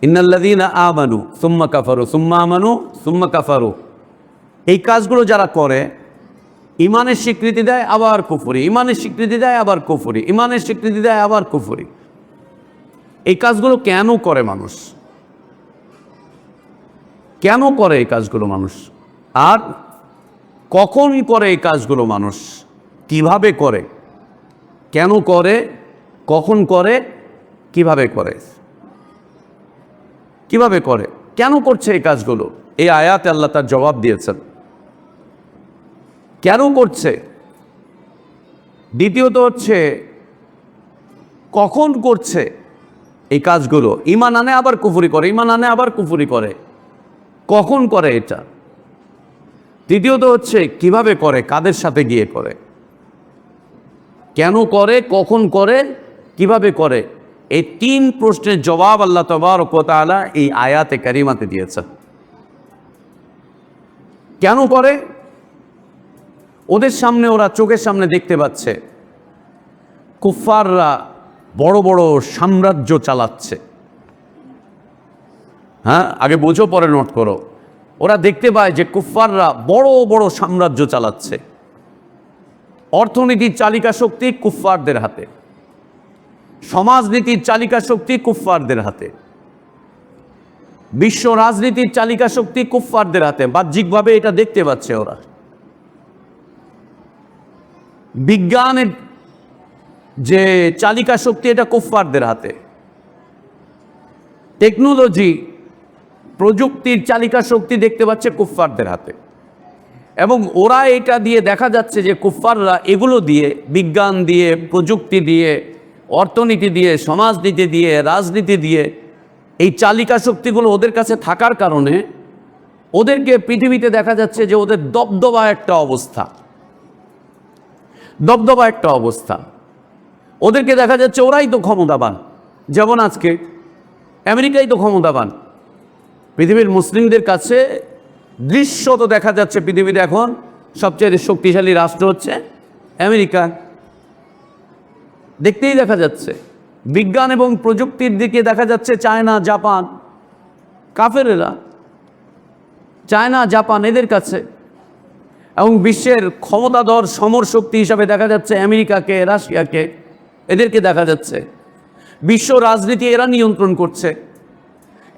ইন্নাল্লাযীনা আমানু সুম্মা কাফারু সুম্মা আমানু সুম্মা কাফারু, এই কাজগুলো যারা করে ইমানের স্বীকৃতি দেয় আবার কুফরি, ইমানের স্বীকৃতি দেয় আবার কুফরি, ইমানের স্বীকৃতি দেয় আবার কুফরি। এই কাজগুলো কেন করে মানুষ? কেন করে এই কাজগুলো মানুষ? আর কখন করে এই কাজগুলো মানুষ? কিভাবে করে? কেন করে? কখন করে? কিভাবে করে? কিভাবে করে? কেন করছে এই কাজগুলো? এই আয়াতে আল্লাহ তার জবাব দিয়েছেন কেন করছে। দ্বিতীয়ত হচ্ছে কখন করছে এই কাজগুলো। ঈমান আনে আবার কুফরি করে, ঈমান আনে আবার কুফরি করে, কখন করে এটা। তৃতীয়ত হচ্ছে কিভাবে করে, কাদের সাথে গিয়ে করে, কেন করে, কখন করে, কিভাবে করে। এই তিন প্রশ্নের জবাব আল্লাহ তাবারক ওয়া তাআলা এই আয়াতে কারিমাতে দিয়েছেন। কেন করে? ওদের সামনে, ওরা চোখের সামনে দেখতে পাচ্ছে কুফফাররা বড় বড় সাম্রাজ্য চালাচ্ছে। হ্যাঁ, আগে বোঝো পরে নোট করো। ওরা দেখতে পায় যে কুফফাররা বড় বড় সাম্রাজ্য চালাচ্ছে। অর্থনীতির চালিকা শক্তি কুফফারদের হাতে, সমাজনীতির চালিকা শক্তি কুফফারদের হাতে, বিশ্ব রাজনীতির চালিকা শক্তি কুফফারদের হাতে। বাহ্যিকভাবে এটা দেখতে পাচ্ছে ওরা। বিজ্ঞানের যে চালিকা শক্তি এটা কুফফারদের হাতে। টেকনোলজি, প্রযুক্তির চালিকা শক্তি দেখতে পাচ্ছে কুফফারদের হাতে। এবং ওরা এটা দিয়ে দেখা যাচ্ছে যে কুফফাররা এগুলো দিয়ে, বিজ্ঞান দিয়ে, প্রযুক্তি দিয়ে, অর্থনীতি দিয়ে, সমাজনীতি দিয়ে, রাজনীতি দিয়ে, এই চালিকা শক্তিগুলো ওদের কাছে থাকার কারণে ওদেরকে পৃথিবীতে দেখা যাচ্ছে যে ওদের দবদবা একটা অবস্থা, দবদবা একটা অবস্থা। ওদেরকে দেখা যাচ্ছে ওরাই তো ক্ষমতাবান। যেমন আজকে আমেরিকাই তো ক্ষমতাবান। পৃথিবীর মুসলিমদের কাছে দৃশ্যত দেখা যাচ্ছে পৃথিবীতে এখন সবচেয়ে শক্তিশালী রাষ্ট্র হচ্ছে আমেরিকা। দেখতেই দেখা যাচ্ছে। বিজ্ঞান এবং প্রযুক্তির দিকে দেখা যাচ্ছে চায়না, জাপান, কাফেরেরা চায়না, জাপান এদের কাছে। এবং বিশ্বের ক্ষমতাধর সমর শক্তি হিসাবে দেখা যাচ্ছে আমেরিকাকে, রাশিয়াকে, এদেরকে দেখা যাচ্ছে। বিশ্ব রাজনীতি এরা নিয়ন্ত্রণ করছে।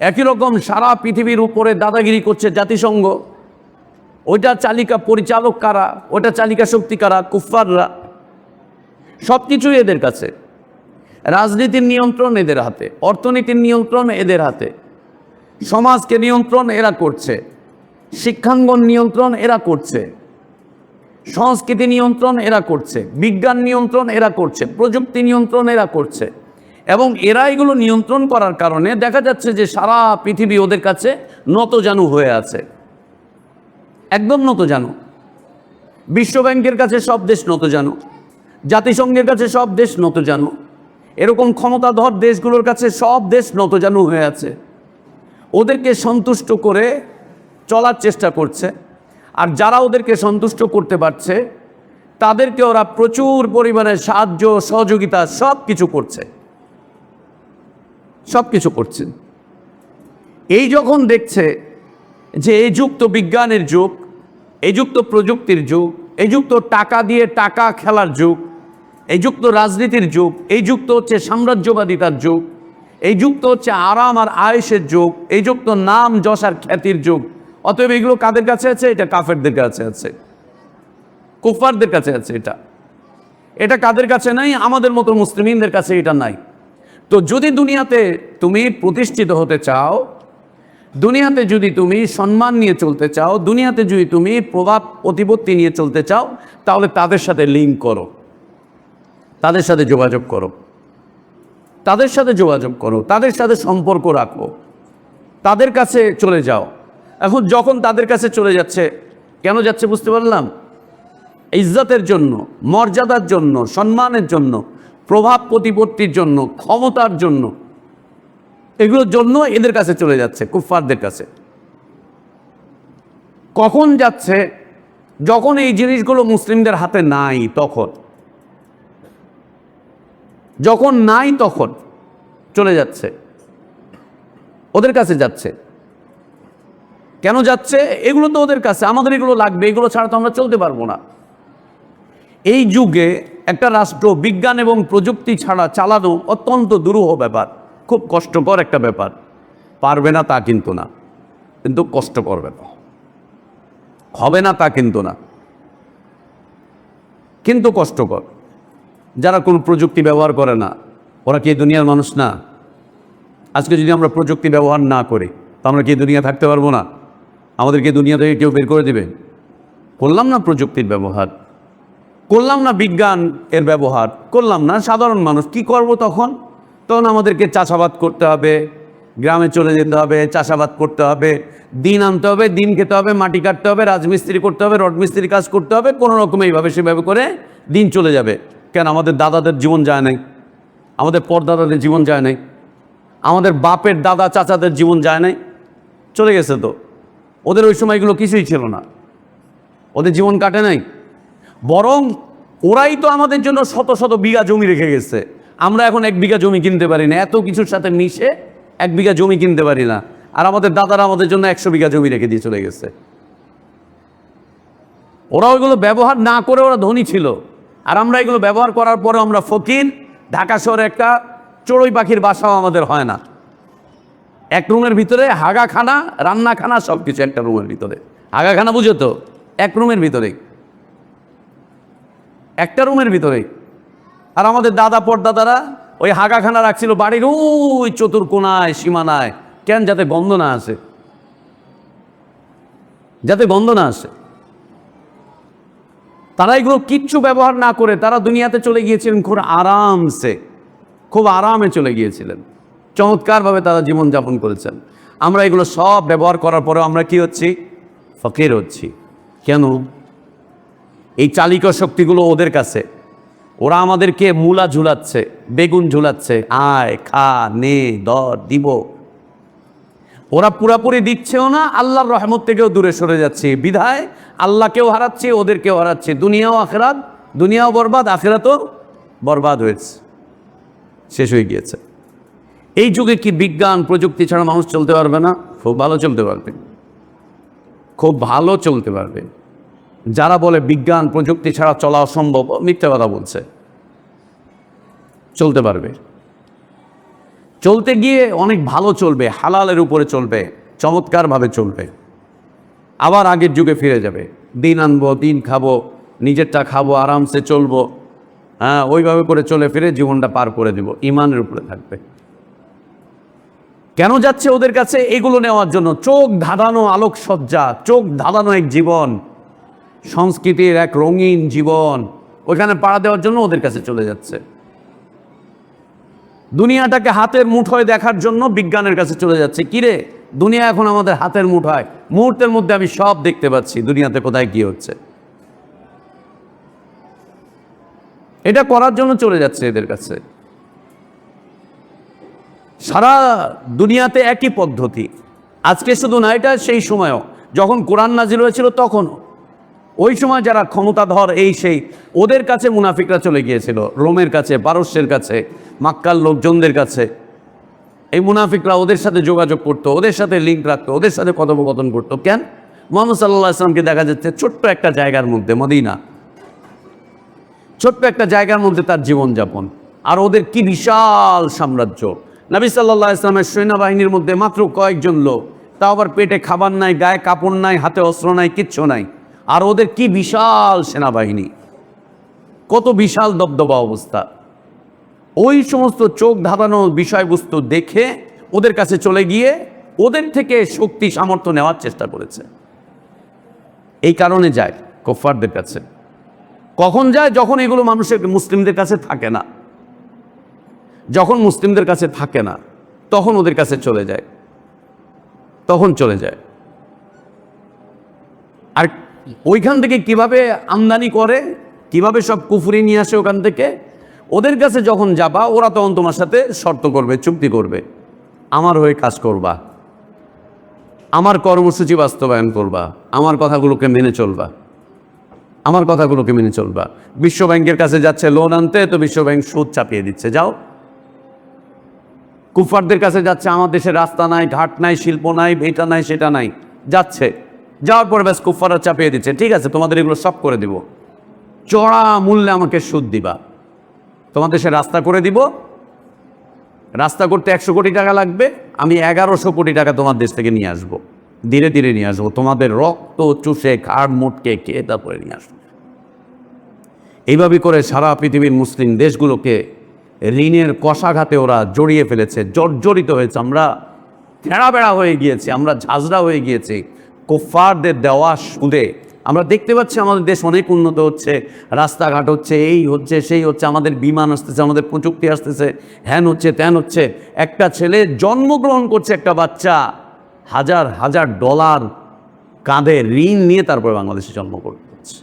একই রকম সারা পৃথিবীর উপরে দাদাগিরি করছে জাতিসংঘ। ওইটা চালিকা পরিচালক কারা, ওটা চালিকা শক্তি কারা? কুফফাররা। সব কিছুই এদের কাছে। রাজনীতির নিয়ন্ত্রণ এদের হাতে, অর্থনীতির নিয়ন্ত্রণ এদের হাতে, সমাজকে নিয়ন্ত্রণ এরা করছে, শিক্ষাঙ্গন নিয়ন্ত্রণ এরা করছে, সংস্কৃতি নিয়ন্ত্রণ এরা করছে, বিজ্ঞান নিয়ন্ত্রণ এরা করছে, প্রযুক্তি নিয়ন্ত্রণ এরা করছে। এবং এরা এগুলো নিয়ন্ত্রণ করার কারণে দেখা যাচ্ছে যে সারা পৃথিবী ওদের কাছে নতজানু হয়ে আছে, একদম নতজানু। বিশ্বব্যাংকের কাছে সব দেশ নতজানু, জাতিসংঘের কাছে সব দেশ নতজানু, এরকম ক্ষমতাধর দেশগুলোর কাছে সব দেশ নতজানু হয়ে আছে। ওদেরকে সন্তুষ্ট করে চলার চেষ্টা করছে। আর যারা ওদেরকে সন্তুষ্ট করতে পারছে তাদেরকে ওরা প্রচুর পরিমাণে সাহায্য, সহযোগিতা সব কিছু করছে, সব কিছু করছে। এই যখন দেখছে যে এই যুগ তো বিজ্ঞানের যুগ, এই যুগ তো প্রযুক্তির যুগ, এই যুগ তো টাকা দিয়ে টাকা খেলার যুগ, এই যুগ তো রাজনীতির যুগ, এই যুগ তো হচ্ছে সাম্রাজ্যবাদিতার যুগ, এই যুগ তো হচ্ছে আরাম আর আয়েশের যুগ, এই যুগ তো নাম যশ আর খ্যাতির যুগ। অতএব এগুলো কাদের কাছে আছে? এটা কাফেরদের কাছে আছে, কুফফারদের কাছে আছে। এটা কাদের কাছে নাই? আমাদের মতো মুসলিমদের কাছে এটা নাই। তো যদি দুনিয়াতে তুমি প্রতিষ্ঠিত হতে চাও, দুনিয়াতে যদি তুমি সম্মান নিয়ে চলতে চাও, দুনিয়াতে যদি তুমি প্রভাব প্রতিপত্তি নিয়ে চলতে চাও, তাহলে তাদের সাথে লিঙ্ক করো, তাদের সাথে যোগাযোগ করো, তাদের সাথে যোগাযোগ করো, তাদের সাথে সম্পর্ক রাখো, তাদের কাছে চলে যাও। এখন যখন তাদের কাছে চলে যাচ্ছে, কেন যাচ্ছে বুঝতে পারলাম? ইজ্জতের জন্য, মর্যাদার জন্য, সম্মানের জন্য, প্রভাব প্রতিপত্তির জন্য, ক্ষমতার জন্য, এগুলোর জন্য এদের কাছে চলে যাচ্ছে, কুফফারদের কাছে। কখন যাচ্ছে? যখন এই জিনিসগুলো মুসলিমদের হাতে নাই তখন, যখন নাই তখন চলে যাচ্ছে, ওদের কাছে যাচ্ছে। কেন যাচ্ছে? এগুলো তো ওদের কাছে, আমাদের এগুলো লাগবে, এগুলো ছাড়া তো আমরা চলতে পারবো না। এই যুগে একটা রাষ্ট্র বিজ্ঞান এবং প্রযুক্তি ছাড়া চালানো অত্যন্ত দুরূহ ব্যাপার, খুব কষ্টকর একটা ব্যাপার। পারবে না তা কিন্তু না, কিন্তু কষ্টকর ব্যাপার। হবে না তা কিন্তু না, কিন্তু কষ্টকর। যারা কোনো প্রযুক্তি ব্যবহার করে না, ওরা কি এই দুনিয়ার মানুষ না? আজকে যদি আমরা প্রযুক্তি ব্যবহার না করি, তো আমরা কি দুনিয়া থাকতে পারবো না? আমাদেরকে দুনিয়া থেকে কেউ বের করে দেবে? করলাম না প্রযুক্তির ব্যবহার, করলাম না বিজ্ঞান এর ব্যবহার, করলাম না, সাধারণ মানুষ কি করব তখন? তখন আমাদেরকে চাষাবাদ করতে হবে, গ্রামে চলে যেতে হবে, চাষাবাদ করতে হবে, দিন আনতে হবে, দিন খেতে হবে, মাটি কাটতে হবে, রাজমিস্ত্রি করতে হবে, রড মিস্ত্রি কাজ করতে হবে, কোনো রকম এইভাবে সেভাবে করে দিন চলে যাবে। কেন? আমাদের দাদাদের জীবন যায় নাই, আমাদের পরদাদাদের জীবন যায় নাই, আমাদের বাপের দাদা চাচাদের জীবন যায় নাই, চলে গেছে তো। ওদের ওই সময়গুলো কিছুই ছিল না, ওদের জীবন কাটে নাই। বরং ওরাই তো আমাদের জন্য শত শত বিঘা জমি রেখে গেছে। আমরা এখন 1 বিঘা জমি কিনতে পারি না, এত কিছুর সাথে মিশে 1 বিঘা জমি কিনতে পারি না। আর আমাদের দাদারা আমাদের জন্য 100 বিঘা জমি রেখে দিয়ে চলে গেছে। ওরা ওইগুলো ব্যবহার না করে ওরা ধনী ছিল, আর আমরা এগুলো ব্যবহার করার পরে আমরা ফকির। ঢাকা শহরে একটা চড়ুই পাখির বাসাও আমাদের হয় না। এক রুমের ভিতরে হাগাখানা, রান্নাখানা, সব কিছু একটা রুমের ভিতরে। হাগাখানা বুঝো তো? এক রুমের ভিতরেই, একটা রুমের ভিতরেই। আর আমাদের দাদা পরদাদারা ওই হাগাখানা রাখছিল বাড়ির ওই চতুর্কোনায়, সীমানায়। কেন? যাতে গন্ধ না আসে, যাতে গন্ধ না আসে। তারা এগুলো কিচ্ছু ব্যবহার না করে তারা দুনিয়াতে চলে গিয়েছিলেন খুব আরামসে, খুব আরামে চলে গিয়েছিলেন, চমৎকারভাবে তারা জীবনযাপন করেছেন। আমরা এগুলো সব ব্যবহার করার পরেও আমরা কি হচ্ছি? ফকির হচ্ছি। কেন? এই চালিকা শক্তিগুলো ওদের কাছে, ওরা আমাদেরকে মূলা ঝুলাচ্ছে, বেগুন ঝুলাচ্ছে, আয় খা নে দর দিব। ওরা পুরাপুরি দিচ্ছেও না, আল্লাহর রহমত থেকেও দূরে সরে যাচ্ছে। বিধায় আল্লাহকেও হারাচ্ছে, ওদেরকেও হারাচ্ছে। দুনিয়াও আখেরাত, দুনিয়াও বরবাদ, আখেরাতও বরবাদ হয়েছে, শেষ হয়ে গিয়েছে। এই যুগে কি বিজ্ঞান প্রযুক্তি ছাড়া মানুষ চলতে পারবে না? খুব ভালো চলতে পারবে, খুব ভালো চলতে পারবে। যারা বলে বিজ্ঞান প্রযুক্তি ছাড়া চলা অসম্ভব, মিথ্যা কথা বলছে। চলতে পারবে, চলতে গিয়ে অনেক ভালো চলবে, হালালের উপরে চলবে, চমৎকারভাবে চলবে। আবার আগের যুগে ফিরে যাবে, দিন আনবো, দিন খাবো, নিজেরটা খাবো, আরামসে চলবো। হ্যাঁ, ওইভাবে করে চলে ফিরে জীবনটা পার করে দিব, ইমানের উপরে থাকবে। কেন যাচ্ছে ওদের কাছে? এগুলো নেওয়ার জন্য। চোখ ধাঁধানো আলোকসজ্জা, চোখ ধাঁধানো এক জীবন, সংস্কৃতির এক রঙিন জীবন, ওইখানে পাড়া দেওয়ার জন্য ওদের কাছে চলে যাচ্ছে। দুনিয়াটাকে হাতের মুঠোয় দেখার জন্য বিজ্ঞানের কাছে চলে যাচ্ছে। কিরে, দুনিয়া এখন আমাদের হাতের মুঠোয়, মুহূর্তের মধ্যে আমি সব দেখতে পাচ্ছি দুনিয়াতে কোথায় কি হচ্ছে। এটা করার জন্য চলে যাচ্ছে এদের কাছে। সারা দুনিয়াতে একই পদ্ধতি। আজকে শুধু না, এটা সেই সময়ও যখন কোরআন নাজিল হয়েছিল তখনও। ওই সময় যারা ক্ষমতাধর এই সেই, ওদের কাছে মুনাফিকরা চলে গিয়েছিল, রোমের কাছে, পারস্যের কাছে, মাক্কার লোকজনদের কাছে। এই মুনাফিকরা ওদের সাথে যোগাযোগ করতো, ওদের সাথে লিঙ্ক রাখতো, ওদের সাথে কথোপকথন করতো। কেন? মুহাম্মদ সাল্লাল্লাহু আলাইহি ওয়াসাল্লামকে দেখা যাচ্ছে ছোট্ট একটা জায়গার মধ্যে, মদিনা, ছোট্ট একটা জায়গার মধ্যে তার জীবনযাপন। আর ওদের কি বিশাল সাম্রাজ্য, নবী সাল্লাল্লাহু আলাইহি ওয়াসাল্লামের সৈন্যবাহিনীর মধ্যে মাত্র কয়েকজন লোক, তাও আবার পেটে খাবার নাই, গায়ে কাপড় নাই, হাতে অস্ত্র নাই, কিচ্ছু নাই। আর ওদের কি বিশাল সেনাবাহিনী, কত বিশাল দবদবা অবস্থা। ওই সমস্ত চোখ ধাঁধানো বিষয়বস্তু দেখে ওদের কাছে চলে গিয়ে ওদের থেকে শক্তি সামর্থ্য নেওয়ার চেষ্টা করেছে। এই কারণে যায় কুফফারদের কাছে। কখন যায়? যখন এগুলো মানুষের মুসলিমদের কাছে থাকে না। যখন মুসলিমদের কাছে থাকে না তখন ওদের কাছে চলে যায়, তখন চলে যায়। আর ওইখান থেকে কিভাবে আমদানি করে, কিভাবে সব কুফরি নিয়ে আসে ওখান থেকে, ওদের কাছে যখন যাবা ওরা তখন তোমার সাথে শর্ত করবে, চুক্তি করবে, আমার হয়ে কাজ করবা, আমার কর্মসূচি বাস্তবায়ন করবা, আমার কথাগুলোকে মেনে চলবা, আমার কথাগুলোকে মেনে চলবা। বিশ্ব ব্যাংকের কাছে যাচ্ছে লোন আনতে, তো বিশ্ব ব্যাংক সুদ চাপিয়ে দিচ্ছে, যাও। কুফফারদের কাছে যাচ্ছে, আমার দেশে রাস্তা নাই, ঘাট নাই, শিল্প নাই, এটা নাই, সেটা নাই, যাচ্ছে। যাওয়ার পরে ব্যাস কুফফাররা চাপিয়ে দিচ্ছে, ঠিক আছে তোমাদের এগুলো সব করে দিব, চড়া মূল্যে আমাকে সুদ দিবা, তোমার দেশে রাস্তা করে দিব, রাস্তা করতে 100 কোটি টাকা লাগবে, আমি 1100 কোটি টাকা তোমার দেশ থেকে নিয়ে আসবো, ধীরে ধীরে নিয়ে আসবো, তোমাদের রক্ত চুষে ঘাড় মুটকে খেয়ে তারপরে নিয়ে আসবো। এইভাবে করে সারা পৃথিবীর মুসলিম দেশগুলোকে ঋণের কষাঘাতে ওরা জড়িয়ে ফেলেছে, জর্জরিত হয়েছে। আমরা টেরা বেড়া হয়ে গিয়েছি, আমরা ঝাঁঝরা হয়ে গিয়েছি কুফফারদের দেওয়া সুদে। আমরা দেখতে পাচ্ছি আমাদের দেশ অনেক উন্নত হচ্ছে, রাস্তাঘাট হচ্ছে, এই হচ্ছে, সেই হচ্ছে, আমাদের বিমান আসতেছে, আমাদের প্রযুক্তি আসতেছে, হ্যান হচ্ছে, ত্যান হচ্ছে। একটা ছেলে জন্মগ্রহণ করছে, একটা বাচ্চা হাজার হাজার ডলার কাঁধে ঋণ নিয়ে তারপরে বাংলাদেশে জন্মগ্রহণ করছে।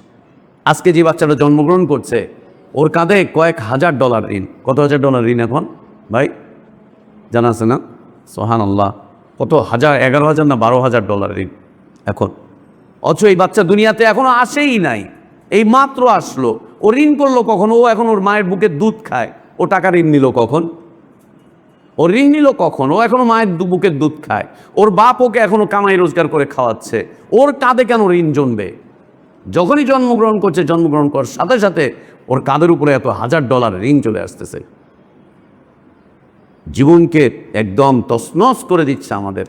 আজকে যে বাচ্চাটা জন্মগ্রহণ করছে ওর কাঁধে কয়েক হাজার ডলার ঋণ। কত হাজার ডলার ঋণ এখন ভাই জানা আছে না? সুবহানাল্লাহ, কত হাজার, 11,000 না 12,000 ডলার ঋণ এখন। অথচ এই বাচ্চা দুনিয়াতে এখনো আসেই নাই, এই মাত্র আসলো। ও ঋণ করলো কখন? ও এখন ওর মায়ের বুকে দুধ খায়, ও টাকা ঋণ নিল কখন? ও ঋণ নিল কখন? ও এখনো মায়ের বুকের দুধ খায়, ওর বাপ ওকে এখনো কামাই রোজগার করে খাওয়াচ্ছে, ওর কাঁধে কেন ঋণ জমবে? যখনই জন্মগ্রহণ করছে, জন্মগ্রহণ করার সাথে সাথে ওর কাঁধের উপরে এত হাজার ডলার ঋণ চলে আসতেছে, জীবনকে একদম তছনছ করে দিচ্ছে। আমাদের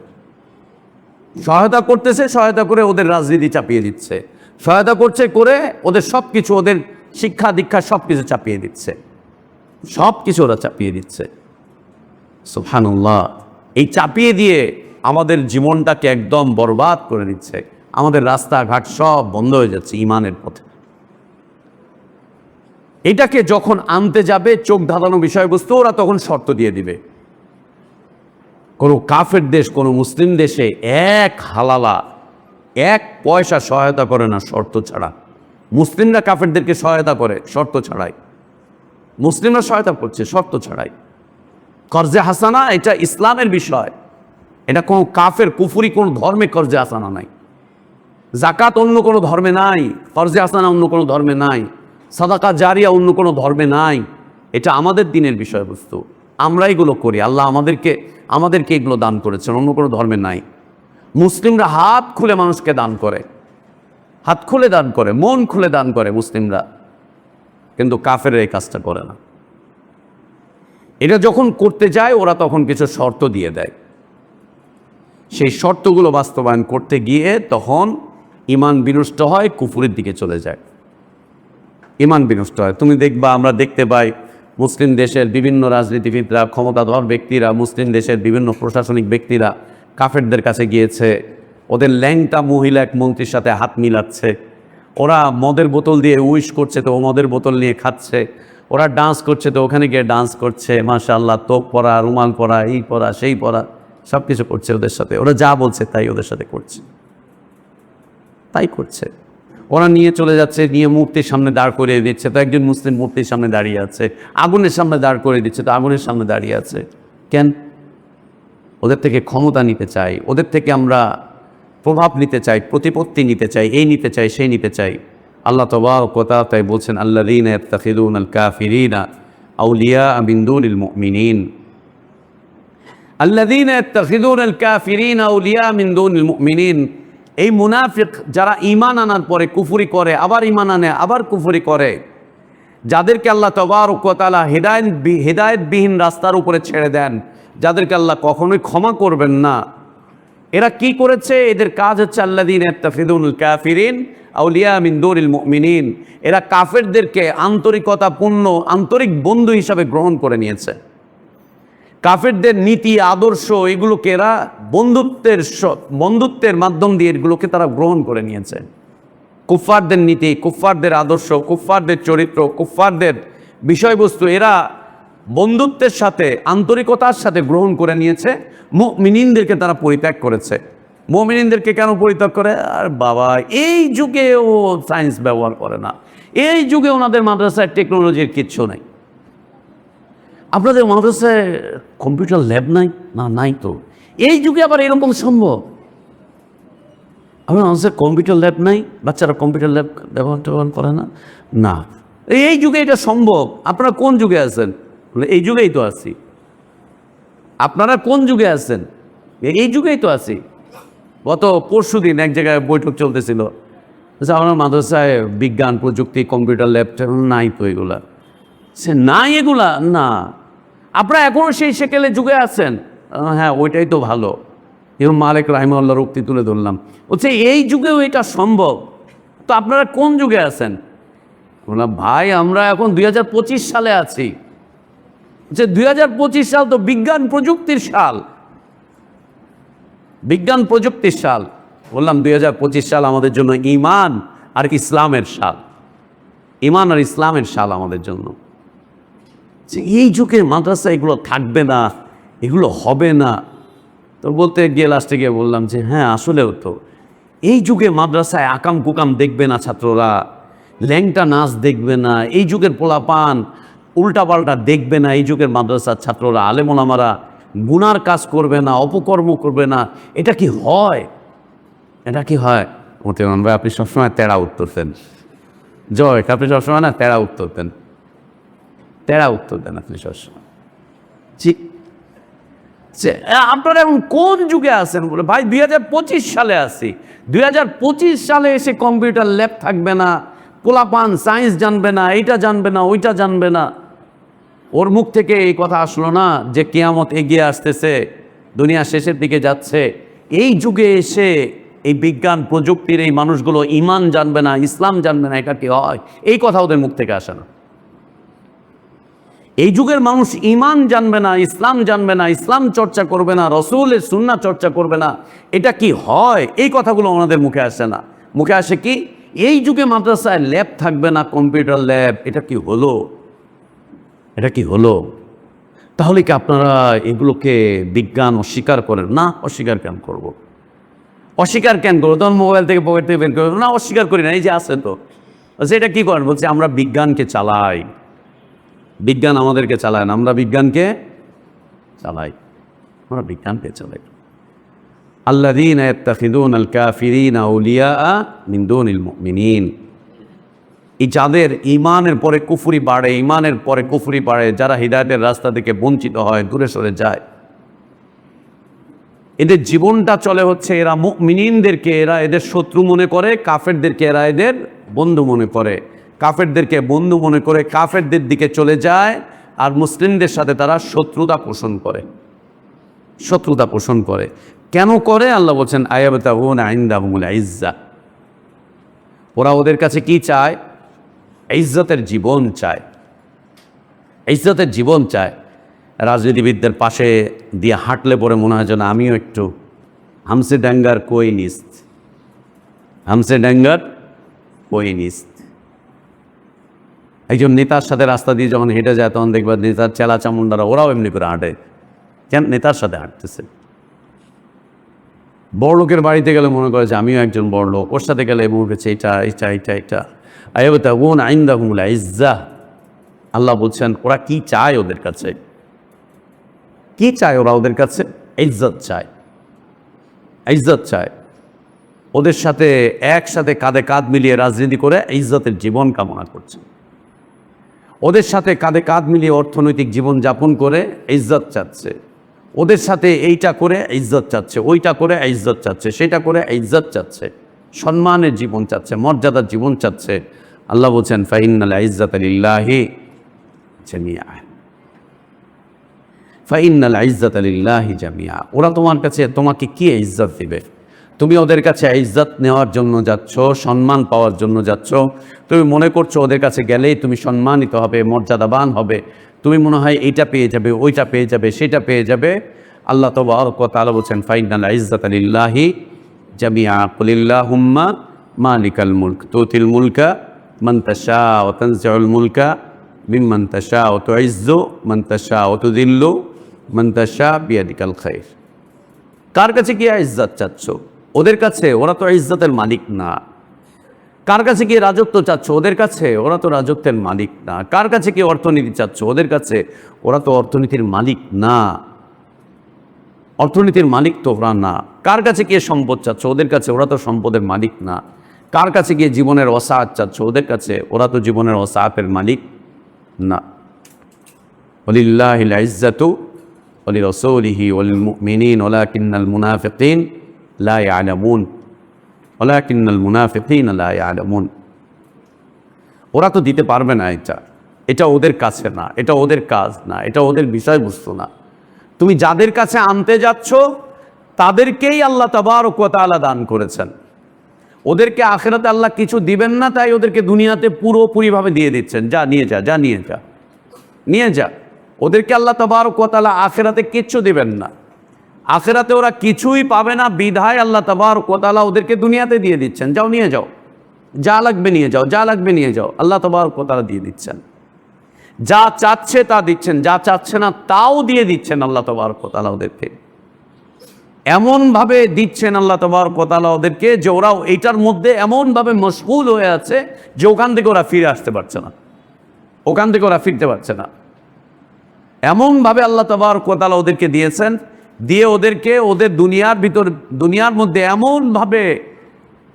সহায়তা করতেছে, সহায়তা করে ওদের রাজনীতি চাপিয়ে দিচ্ছে, সহায়তা করছে করে ওদের সব কিছু, ওদের শিক্ষা দীক্ষা সব কিছু চাপিয়ে দিচ্ছে, সব কিছু ওরা চাপিয়ে দিচ্ছে। সুবহানাল্লাহ, এই চাপিয়ে দিয়ে আমাদের জীবনটাকে একদম বরবাদ করে দিচ্ছে। আমাদের রাস্তাঘাট সব বন্ধ হয়ে যাচ্ছে ইমানের পথে। এটাকে যখন আনতে যাবে চোখ ধাঁধানো বিষয়বস্তু, ওরা তখন শর্ত দিয়ে দিবে। কোনো কাফের দেশ কোনো মুসলিম দেশে এক হালালা 1 পয়সা সহায়তা করে না শর্ত ছাড়া। মুসলিমরা কাফেরদেরকে সহায়তা করে শর্ত ছাড়াই, মুসলিমরা সহায়তা করছে শর্ত ছাড়াই। কর্জে হাসানা এটা ইসলামের বিষয়, এটা কোনো কাফের কুফরি কোনো ধর্মে কর্জে হাসানা নাই। জাকাত অন্য কোনো ধর্মে নাই, কর্জে হাসানা অন্য কোনো ধর্মে নাই, সাদাকা জারিয়া অন্য কোনো ধর্মে নাই। এটা আমাদের দিনের বিষয়বস্তু, আমরা এগুলো করি, আল্লাহ আমাদেরকে এগুলো দান করেছেন, অন্য কোনো ধর্মে নাই। মুসলিমরা হাত খুলে মানুষকে দান করে, হাত খুলে দান করে, মন খুলে দান করে মুসলিমরা, কিন্তু কাফেররা এই কাজটা করে না। এটা যখন করতে যায় ওরা তখন কিছু শর্ত দিয়ে দেয়, সেই শর্তগুলো বাস্তবায়ন করতে গিয়ে তখন ঈমান বিনষ্ট হয়, কুফরের দিকে চলে যায়, ঈমান বিনষ্ট হয়। তুমি দেখবা, আমরা দেখতে পাই মুসলিম দেশের বিভিন্ন রাজনীতিবিদরা, ক্ষমতাধর ব্যক্তিরা, মুসলিম দেশের বিভিন্ন প্রশাসনিক ব্যক্তিরা কাফেরদের কাছে গিয়েছে, ওদের ল্যাংটা মহিলা এক মন্ত্রীর সাথে হাত মিলাচ্ছে, ওরা মদের বোতল দিয়ে উইশ করছে তো ও মদের বোতল নিয়ে খাচ্ছে, ওরা ডান্স করছে তো ওখানে গিয়ে ডান্স করছে, মাশাআল্লাহ, তোপ পরা, রুমাল পরা, এই পরা, সেই পরা, সব কিছু করছে ওদের সাথে। ওরা যা বলছে তাই ওদের সাথে করছে, তাই করছে। ওরা নিয়ে চলে যাচ্ছে, নিয়ে মূর্তির সামনে দাঁড় করিয়ে দিচ্ছে, তো একজন মুসলিম মূর্তির সামনে দাঁড়িয়ে আছে, আগুনের সামনে দাঁড় করে দিচ্ছে, তো আগুনের সামনে দাঁড়িয়ে আছে কেন? ওদের থেকে ক্ষমতা নিতে চাই, ওদের থেকে আমরা প্রভাব নিতে চাই, প্রতিপত্তি নিতে চাই, এই নিতে চাই, সেই নিতে চাই। আল্লাহ তাবারক ওয়া তাআলা তাই বলছেন, আল্লাযীনা ইয়াত্তাখিযুনাল কাফিরিনা আউলিয়া মিন দুনিল মুমিনিন, আল্লাযীনা ইয়াত্তাখিযুনাল কাফিরিনা আউলিয়া মিন দুনিল মুমিনিন। এই মুনাফিক যারা ঈমান আনার পরে কুফরি করে, আবার ঈমান আনে, আবার কুফরি করে, যাদেরকে আল্লাহ তাবারক ওয়া তাআলা হেদায়েতবিহীন রাস্তার উপরে ছেড়ে দেন, যাদেরকে আল্লাহ কখনোই ক্ষমা করবেন না। এরা কি করেছে? এদের কাজ হচ্ছে আল্লাযীনা ইয়াত্তাখিযুনাল কাফিরিন আউলিয়া মিন দুনিল মুমিনিন। এরা কাফেরদেরকে আন্তরিকতাপূর্ণ আন্তরিক বন্ধু হিসাবে গ্রহণ করে নিয়েছে। কাফেরদের নীতি আদর্শ এগুলোকে এরা বন্ধুত্বের মাধ্যম দিয়ে এগুলোকে তারা গ্রহণ করে নিয়েছে। কুফফারদের নীতি, কুফফারদের আদর্শ, কুফফারদের চরিত্র, কুফফারদের বিষয়বস্তু এরা বন্ধুত্বের সাথে আন্তরিকতার সাথে গ্রহণ করে নিয়েছে। মুমিনিনদেরকে তারা পরিত্যাগ করেছে। মুমিনিনদেরকে কেন পরিত্যাগ করে? আর বাবা, এই যুগে ও সায়েন্স ব্যবহার করে না, এই যুগে ওনাদের মাদ্রাসায় টেকনোলজির কিচ্ছু নাই। আপনাদের মাদ্রাসায় কম্পিউটার ল্যাব নাই? না, নাই তো। এই যুগে আবার এরকম সম্ভব? আপনার মাদ্রাসায় কম্পিউটার ল্যাব নাই, বাচ্চারা কম্পিউটার ল্যাব ব্যবহার করে না? না, এই যুগে এটা সম্ভব। আপনারা কোন যুগে আছেন? এই যুগেই তো আছি। আপনারা কোন যুগে আছেন? এই যুগেই তো আছি। গত পরশুদিন এক জায়গায় বৈঠক চলতেছিল, আমার মাদ্রাসায় বিজ্ঞান প্রযুক্তি কম্পিউটার ল্যাব নাই তো, এগুলা সে নাই, এগুলা না। আপনারা এখনও সেই সেকেলে যুগে আছেন? হ্যাঁ, ওইটাই তো ভালো। এবং মালিক রাহিমাহুল্লাহর উক্তি তুলে ধরলাম, বলছে এই যুগেও এটা সম্ভব। তো আপনারা কোন যুগে আছেন? বললাম ভাই, আমরা এখন 2025 সালে আছি। যে 2025 সাল তো বিজ্ঞান প্রযুক্তির সাল, বিজ্ঞান প্রযুক্তির সাল। বললাম 2025 সাল আমাদের জন্য ঈমান আর ইসলামের সাল, ঈমান আর ইসলামের সাল আমাদের জন্য। যে এই যুগে মাদ্রাসা এগুলো থাকবে না, এগুলো হবে না। তো বলতে গিয়ে লাস্টে গিয়ে বললাম যে হ্যাঁ, আসলেও তো এই যুগে মাদ্রাসায় আকাম কুকাম দেখবে না ছাত্ররা, ল্যাংটা নাচ দেখবে না, এই যুগের পোলাপান উল্টাপাল্টা দেখবে না, এই যুগের মাদ্রাসার ছাত্ররা আলেম ওলামারা গুনার কাজ করবে না, অপকর্ম করবে না। এটা কি হয়? এটা কি হয়? মতিউর ভাই, আপনি সবসময় তেড়া উত্তর দেন। জয়, আপনি সবসময় না তেড়া উত্তর দেন, তেড়া উত্তর দেন আপনি সবসময়। আপনারা এখন কোন যুগে আছেন? বলে ভাই 2025 সালে আছি। 2025 সালে এসে কম্পিউটার ল্যাব থাকবে না, পোলাপান সায়েন্স জানবে না, এইটা জানবে না, ওইটা জানবে না। ওর মুখ থেকে এই কথা আসলো না যে কিয়ামত এগিয়ে আসতেছে, দুনিয়া শেষের দিকে যাচ্ছে। এই যুগে এসে এই বিজ্ঞান প্রযুক্তির এই মানুষগুলো ঈমান জানবে না, ইসলাম জানবে না, এটা কি হয়? এই কথা ওদের মুখ থেকে আসে না। এই যুগের মানুষ ঈমান জানবে না, ইসলাম জানবে না, ইসলাম চর্চা করবে না, রসুলের সুন্নাহ চর্চা করবে না, এটা কি হয়? এই কথাগুলো ওনাদের মুখে আসে না। মুখে আসে কি? এই যুগে মাদ্রাসায় ল্যাব থাকবে না, কম্পিউটার ল্যাব। এটা কি হলো? এটা কি হলো? তাহলে কি আপনারা এগুলোকে বিজ্ঞান অস্বীকার করেন? না, অস্বীকার কেন করব? অস্বীকার কেন করবো? তখন মোবাইল থেকে পকেট থেকে বের করবো না, অস্বীকার করি না, এই যে আছে তো। এটা কি করেন? বলছে আমরা বিজ্ঞানকে চালাই, বিজ্ঞান আমাদেরকে চালায় না, আমরা বিজ্ঞানকে চালাই, আমরা বিজ্ঞানকে চালাই। আল্লাযীনা ইয়াত্তাখিযুনাল কাফিরিনা আউলিয়া মিন দুনিল মুমিনিন। এই যাদের ঈমানের পরে কুফরি বাড়ে, ঈমানের পরে কুফরি বাড়ে, যারা হিদায়াতের রাস্তা থেকে বঞ্চিত হয়, দূরে সরে যায়, এদের জীবনটা চলে হচ্ছে এরা মুমিনিনদেরকে এরা এদের শত্রু মনে করে, কাফেরদেরকে এরা এদের বন্ধু মনে করে। কাফেরদেরকে বন্ধু মনে করে কাফেরদের দিকে চলে যায়, আর মুসলিমদের সাথে তারা শত্রুতা পোষণ করে, শত্রুতা পোষণ করে। কেন করে? আল্লাহ বলছেন আয়াবতাগুনা ইনদাহুমুল ইজ্জা। ওরা ওদের কাছে কি চায়? ইজ্জতের জীবন চায়, ইজ্জতের জীবন চায়। রাজনীতিবিদদের পাশে দিয়ে হাঁটলে পরে মনে হয় যেন আমিও একটু হামসে ড্যাঙ্গার কোই নিস্ত, হামসে ড্যাঙ্গার কোই নিস্ত। একজন নেতার সাথে রাস্তা দিয়ে যখন হেঁটে যায়, তখন দেখবা নেতার চেলা চামুন্ডারা ওরাও এমনি করে হাঁটে। কেন? নেতার সাথে হাঁটতেছে। বড় লোকের বাড়িতে গেলে মনে করে যে আমিও একজন বড় লোক, ওর সাথে গেলে মনে করছে এটা এটা এটা এটা। আয়াবতাগুনা ইনদাহুমুল ইজ্জা। আল্লাহ বলছেন ওরা কি চায় ওদের কাছে? কি চায় ওরা ওদের কাছে? ইজ্জত চায়, ইজ্জত চায়। ওদের সাথে একসাথে কাঁধে কাঁধ মিলিয়ে রাজনীতি করে ইজ্জতের জীবন কামনা করছে। ওদের সাথে কাঁধে কাঁধ মিলিয়ে অর্থনৈতিক জীবন যাপন করে ইজ্জত চাচ্ছে। ওদের সাথে এইটা করে ইজ্জত চাচ্ছে, ওইটা করে ইজ্জত চাচ্ছে, সেটা করে ইজ্জত চাচ্ছে, সম্মানের জীবন চাচ্ছে, মর্যাদার জীবন চাচ্ছে। আল্লাহ বলছেন ফাইন্নাল ইজ্জাতা লিল্লাহি জামিআ, ফাইন্নাল ইজ্জাতা লিল্লাহি জামিয়া। ওরা তোমার কাছে তোমাকে কি ইজ্জত দিবে? তুমি ওদের কাছে ইজ্জত নেওয়ার জন্য যাচ্ছ, সম্মান পাওয়ার জন্য যাচ্ছ। তুমি মনে করছো ওদের কাছে গেলেই তুমি সম্মানিত হবে, মর্যাদাবান হবে। তুমি মনে হয় এইটা পেয়ে যাবে, ওইটা পেয়ে যাবে, সেটা পেয়ে যাবে। আল্লাহ তাবারক ওয়া তাআলা বলছেন ফাইন্নাল ইজ্জাতা লিল্লাহি জামিয়া কুলিল্লাহুম্মা মালিকাল মুলক তুতিল মুলকা মান তাশা ওয়া তানজিউল মুলকা মিম্মান তাশা ওয়া তুইজ্জু মান তাশা ওয়া তুযিল্লু মান তাশা বিয়াদিকাল খায়র। কার কাছে গিয়ে ইজ্জত চাচ্ছ? ওদের কাছে? ওরা তো ইজ্জতের মালিক না। কার কাছে গিয়ে রাজত্ব চাচ্ছ? ওদের কাছে? ওরা তো রাজত্বের মালিক না। কার কাছে গিয়ে অর্থনীতি চাচ্ছ? ওদের কাছে? ওরা তো অর্থনীতির মালিক না। অর্থনীতির মালিক তো ওরা না। কার কাছে গিয়ে সম্পদ চাচ্ছ? ওদের কাছে? ওরা তো সম্পদের মালিক না। কার কাছে গিয়ে জীবনের ওয়াসাআত চাচ্ছ? ওদের কাছে? ওরা তো জীবনের ওয়াসাআতের মালিক না। ওয়ালিল্লাহিল ইজ্জাতু ওয়ালিরাসূলিহি ওয়ালিল মুমিনিন ওয়ালাকিন্নাল মুনাফিকিন লা ইয়ালামুন ওয়ালাকিন্নাল মুনাফিকিন লা ইয়ালামুন। ওরা তো দিতে পারবে না। এটা ওদের কাছে না, এটা ওদের কাজ না, এটা ওদের বিষয়বস্তু না। তুমি যাদের কাছে আনতে যাচ্ছ তাদেরকেই আল্লাহ তাবারক ওয়া তাআলা দান করেছেন। ওদেরকে আখিরাতে আল্লাহ কিছু দিবেন না, তাই ওদেরকে দুনিয়াতে পুরোপুরিভাবে দিয়ে দিচ্ছেন। যা নিয়ে যা, যা নিয়ে যা, নিয়ে যা। ওদেরকে আল্লাহ তাবারক ওয়া তাআলা আখিরাতে কিচ্ছু দিবেন না। আখিরাতে ওরা কিছুই পাবে না, বিধায় আল্লাহ তাবারক ওয়া তাআলা ওদেরকে দুনিয়াতে দিয়ে দিচ্ছেন। যাও নিয়ে যাও, যা লাগবে নিয়ে যাও, যা লাগবে নিয়ে যাও। আল্লাহ তাবারক ওয়া তাআলা দিয়ে দিচ্ছেন। যা চাচ্ছে তা দিচ্ছেন, যা চাচ্ছে না তাও দিয়ে দিচ্ছেন আল্লাহ তাবারক ওয়া তাআলা ওদেরকে। এমনভাবে দিচ্ছেন আল্লাহ তাবারক ওয়া তাআলা ওদেরকে যে ওরাও এইটার মধ্যে এমনভাবে মশগুল হয়ে আছে যে ওখান থেকে ওরা ফিরে আসতে পারছে না, ওখান থেকে ওরা ফিরতে পারছে না। এমনভাবে আল্লাহ তাবারক ওয়া তাআলা ওদেরকে দিয়েছেন, দিয়ে ওদেরকে ওদের দুনিয়ার মধ্যে এমনভাবে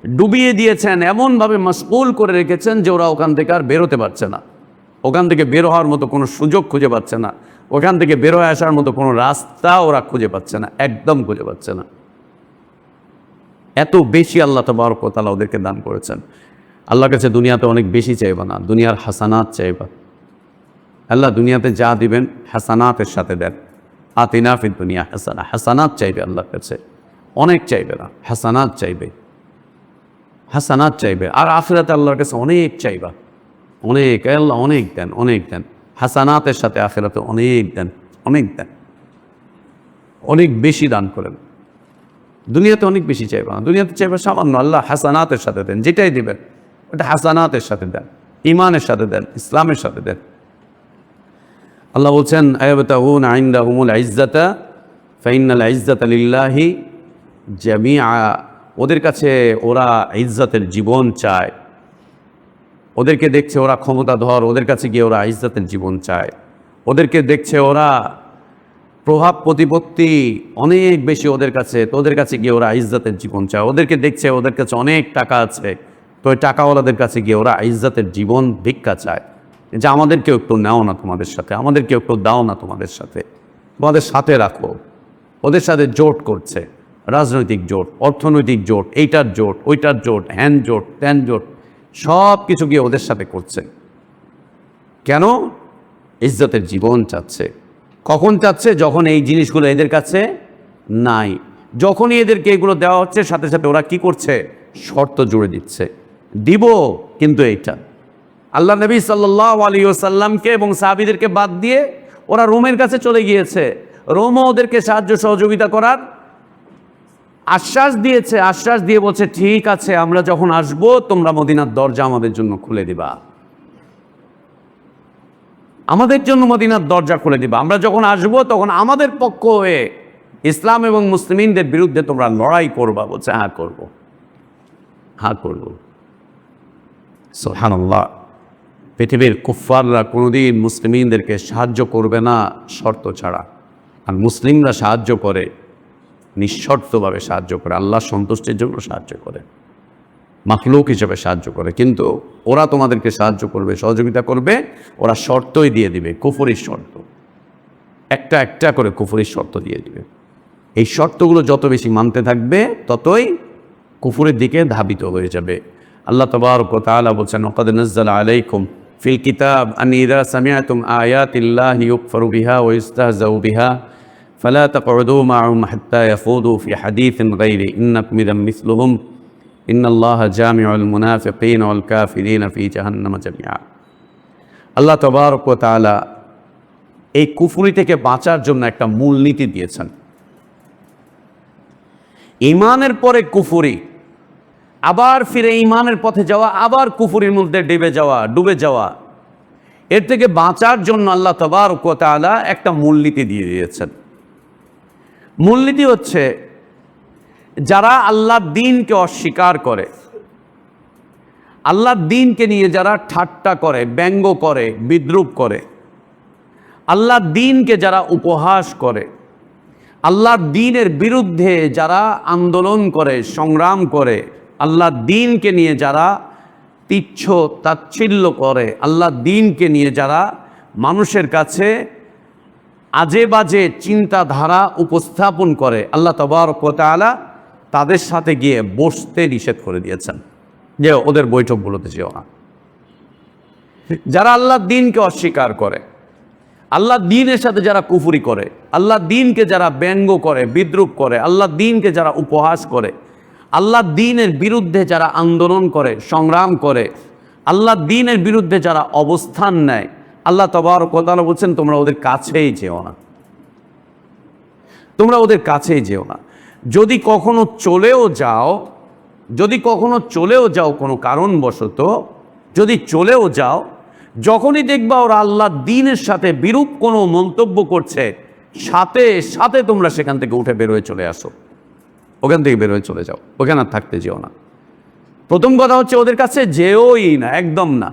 ডুবিয়ে দিয়েছেন, এমনভাবে মশগুল করে রেখেছেন যে ওরা ওখান থেকে আর বেরোতে পারছে না। ওখান থেকে বের হওয়ার মতো কোনো সুযোগ খুঁজে পাচ্ছে না। ওখান থেকে বের হয়ে আসার মতো কোনো রাস্তা ওরা খুঁজে পাচ্ছে না, একদম খুঁজে পাচ্ছে না। এত বেশি আল্লাহ তাবারক ওয়া তাআলা ওদেরকে দান করেছেন। আল্লাহর কাছে দুনিয়াতে অনেক বেশি চাইবা না, দুনিয়ার হাসানাত চাইবা। আল্লাহ দুনিয়াতে যা দিবেন হাসানাতের সাথে দেন। আতিনা ফিদ দুনিয়া হাসানা, হাসানাত চাইবে আল্লাহর কাছে, অনেক চাইবে না, হাসানাত চাইবে, হাসানাত চাইবে। আর আখিরাতে আল্লাহর কাছে অনেক চাইবা, অনেক। আল্লাহ অনেক দেন, অনেক দেন। হাসানাতের সাথে আখিরাতে অনেক দেন, অনেক দেন, অনেক বেশি দান করেন। দুনিয়াতে অনেক বেশি চাইবা না, দুনিয়াতে চাইবা সামান্য। আল্লাহ হাসানাতের সাথে দেন, যেটাই দিবেন ওটা হাসানাতের সাথে দেন, ইমানের সাথে দেন, ইসলামের সাথে দেন। আল্লাহ বলছেন আয়াবতাগুনা ইনদাহুমুল ইজ্জাতা ফাইন্নাল ইজ্জাতা লিল্লাহি জামিআ। ওদের কাছে ওরা ইজ্জতের জীবন চায়। ওদেরকে দেখছে ওরা ক্ষমতাধর, ওদের কাছে গিয়ে ওরা ইজ্জতের জীবন চায়। ওদেরকে দেখছে ওরা প্রভাব প্রতিপত্তি অনেক বেশি ওদের কাছে, তো ওদের কাছে গিয়ে ওরা ইজ্জতের জীবন চায়। ওদেরকে দেখছে ওদের কাছে অনেক টাকা আছে, তো ওই টাকাওয়ালাদের কাছে গিয়ে ওরা ইজ্জতের জীবন ভিক্ষা চায়, যে আমাদেরকেও একটু নাও না তোমাদের সাথে, আমাদেরকেও একটু দাও না তোমাদের সাথে, তোমাদের সাথে রাখো। ওদের সাথে জোট করছে, রাজনৈতিক জোট, অর্থনৈতিক জোট, এইটার জোট, ওইটার জোট, হ্যান জোট, ত্যান জোট, সব কিছু গিয়ে ওদের সাথে করছে। কেন? ইজ্জতের জীবন চাচ্ছে। কখন চাচ্ছে? যখন এই জিনিসগুলো এদের কাছে নাই। যখনই এদেরকে এগুলো দেওয়া হচ্ছে, সাথে সাথে ওরা কি করছে? শর্ত জুড়ে দিচ্ছে, দিব কিন্তু এইটা। আল্লাহ নবী সাল্লাল্লাহু আলাইহি ওয়াসাল্লামকে এবং সাহাবীদেরকে বাদ দিয়ে ওরা রোমের কাছে চলে গিয়েছে। রোমও ওদেরকে সাহায্য সহযোগিতা করার আশ্বাস দিয়েছে, আশ্বাস দিয়ে বলছে ঠিক আছে, আমরা যখন আসবো তোমরা মদিনার দরজা আমাদের জন্য খুলে দিবা, আমাদের জন্য মদিনার দরজা খুলে দিবা। আমরা যখন আসবো তখন আমাদের পক্ষ হয়ে ইসলাম এবং মুসলিমদের বিরুদ্ধে তোমরা লড়াই করবা। বলছে হ্যাঁ করব, হ্যাঁ করব। সুবহানাল্লাহ। পৃথিবীর কুফফাররা কোনোদিন মুসলিমদেরকে সাহায্য করবে না শর্ত ছাড়া, আর মুসলিমরা সাহায্য করে, নিঃশর্তভাবে সাহায্য করে, আল্লাহর সন্তুষ্টির জন্য সাহায্য করে, মাখলুক হিসেবে সাহায্য করে। কিন্তু ওরা তোমাদেরকে সাহায্য করবে, সহযোগিতা করবে, ওরা শর্তই দিয়ে দিবে, কুফরির শর্ত, একটা একটা করে কুফরির শর্ত দিয়ে দিবে। এই শর্তগুলো যত বেশি মানতে থাকবে ততই কুফরের দিকে ধাবিত হয়ে যাবে। আল্লাহ তাবারক ওয়া তাআলা বলছেন ওয়াকাদ নাযালা আলাইকুম ফিল কিতাব আন ইযা সামি'তুম আয়াতিল্লাহি ইউকফারু বিহা ওয়া ইস্তাহজাউ বিহা ফালা তাকউদু মা'হুম হাত্তা ইয়াখুদু ফি হাদীসিন গায়রি ইন্নাকুম ইযাম মিসলুহুম ইন্নাল্লাহা জামিউল মুনাফিকিনা ওয়াল কাফিরিনা ফি জাহান্নামা জামিআ। আল্লাহ তাবারক ওয়া তাআলা এই কুফরি থেকে বাঁচার জন্য একটা মূলনীতি দিয়েছেন। ঈমানের পরে কুফরি, আবার ফিরে ঈমানের পথে যাওয়া, আবার কুফরির মধ্যে ডুবে যাওয়া, এর থেকে বাঁচার জন্য আল্লাহ তাবারক ওয়া তাআলা একটা মূলনীতি দিয়ে দিয়েছেন। মূলনীতি হচ্ছে, যারা আল্লাহর দ্বীনকে অস্বীকার করে, আল্লাহর দ্বীনকে নিয়ে যারা ঠাট্টা করে, ব্যঙ্গ করে, বিদ্রূপ করে, আল্লাহর দ্বীনকে যারা উপহাস করে, আল্লাহর দ্বীনের বিরুদ্ধে যারা আন্দোলন করে, সংগ্রাম করে, আল্লাহর দ্বীনকে নিয়ে যারা তুচ্ছ তাচ্ছিল্য করে, আল্লাহর দ্বীনকে নিয়ে যারা মানুষের কাছে আজে বাজে চিন্তাধারা উপস্থাপন করে, আল্লাহ তাবারক ওয়া তাআলা তাদের সাথে গিয়ে বসতে নিষেধ করে দিয়েছেন, যে ওদের বৈঠকগুলোতে যেও না। যারা আল্লাহর দ্বীনকে অস্বীকার করে, আল্লাহর দ্বীনের সাথে যারা কুফরি করে, আল্লাহর দ্বীনকে যারা ব্যঙ্গ করে, বিদ্রূপ করে, আল্লাহর দ্বীনকে যারা উপহাস করে, আল্লাহর দ্বীনের বিরুদ্ধে যারা আন্দোলন করে, সংগ্রাম করে, আল্লাহর দ্বীনের বিরুদ্ধে যারা অবস্থান নেয়, আল্লাহ তাবারক ওয়া তাআলা বলছেন তোমরা ওদের কাছেই যেও না, তোমরা ওদের কাছেই যেও না। যদি কখনো চলেও যাও কোনো কারণবশত, যদি চলেও যাও, যখনই দেখবা ওরা আল্লাহর দ্বীনের সাথে বিরূপ কোনো মন্তব্য করছে, সাথে সাথে তোমরা সেখান থেকে উঠে বেরোয় চলে আসো, ওখান থেকে বেরোয় চলে যাও, ওখানে আর থাকতে যেও না। প্রথম কথা হচ্ছে ওদের কাছে যেওই না, একদম না,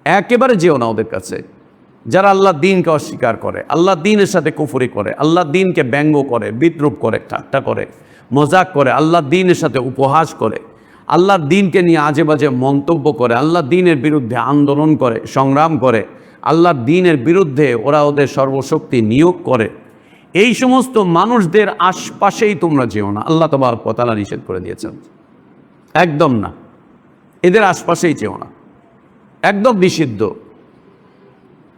একেবারে যেও না ওদের কাছে। যারা আল্লাহর দ্বীনকে অস্বীকার করে, আল্লাহর দ্বীনের সাথে কুফরি করে, আল্লাহর দ্বীনকে ব্যঙ্গ করে, বিদ্রূপ করে, ঠাট্টা করে, মজাক করে, আল্লাহর দ্বীনের সাথে উপহাস করে, আল্লাহর দ্বীনকে নিয়ে আজে বাজে মন্তব্য করে, আল্লাহর দ্বীনের বিরুদ্ধে আন্দোলন করে, সংগ্রাম করে, আল্লাহর দ্বীনের বিরুদ্ধে ওরা ওদের সর্বশক্তি নিয়োগ করে, এই সমস্ত মানুষদের আশপাশেই তোমরা যেও না, আল্লাহ তাবারক ওয়া তাআলা নিষেধ করে দিয়েছেন। একদম না, এদের আশপাশেই যেও না, একদম নিষিদ্ধ।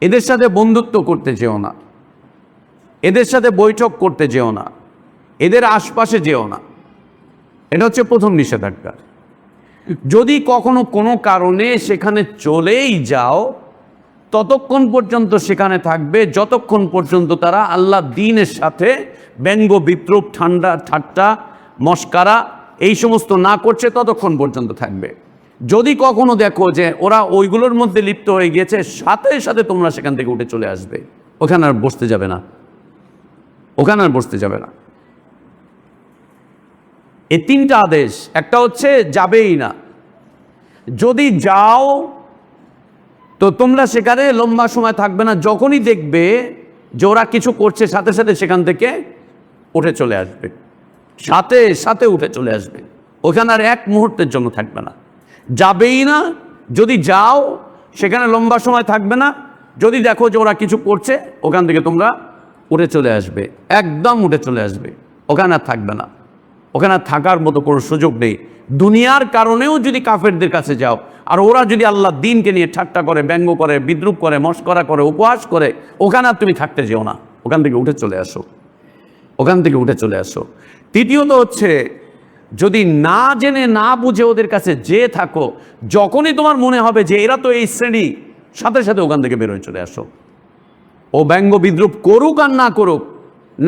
এদের সাথে বন্ধুত্ব করতে যেও না, এদের সাথে বৈঠক করতে যেও না, এদের আশপাশে যেও না। এটা হচ্ছে প্রথম নিষেধাজ্ঞা। যদি কখনো কোনো কারণে সেখানে চলেই যাও, ততক্ষণ পর্যন্ত সেখানে থাকবে যতক্ষণ পর্যন্ত তারা আল্লাহর দ্বীনের সাথে ব্যঙ্গ বিদ্রূপ ঠাট্টা মস্কারা এই সমস্ত না করছে, ততক্ষণ পর্যন্ত থাকবে। যদি কখনো দেখো যে ওরা ওইগুলোর মধ্যে লিপ্ত হয়ে গিয়েছে, সাথে সাথে তোমরা সেখান থেকে উঠে চলে আসবে, ওখানে আর বসতে যাবে না, ওখানে আর বসতে যাবে না। এই তিনটা আদেশ। একটা হচ্ছে যাবেই না, যদি যাও তো তোমরা সেখানে লম্বা সময় থাকবে না, যখনই দেখবে যে ওরা কিছু করছে সাথে সাথে সেখান থেকে উঠে চলে আসবে, সাথে সাথে উঠে চলে আসবে, ওখানে আর এক মুহূর্তের জন্য থাকবে না। যাবেই না, যদি যাও সেখানে লম্বা সময় থাকবে না, যদি দেখো যে ওরা কিছু করছে ওখান থেকে তোমরা উঠে চলে আসবে, একদম উঠে চলে আসবে, ওখানে আর থাকবে না, ওখানে আর থাকার মতো কোনো সুযোগ নেই। দুনিয়ার কারণেও যদি কাফেরদের কাছে যাও আর ওরা যদি আল্লাহর দ্বীনকে নিয়ে ঠাট্টা করে, ব্যঙ্গ করে, বিদ্রূপ করে, মস্করা করে, উপহাস করে, ওখানে আর তুমি থাকতে যেও না, ওখান থেকে উঠে চলে আসো, ওখান থেকে উঠে চলে আসো। তৃতীয়ত হচ্ছে, যদি না জেনে না বুঝে ওদের কাছে যেয়ে থাকো, যখনই তোমার মনে হবে যে এরা তো এই শ্রেণী, সাথে সাথে ওখান থেকে বেরোয় চলে আসো। ও ব্যঙ্গ বিদ্রূপ করুক আর না করুক,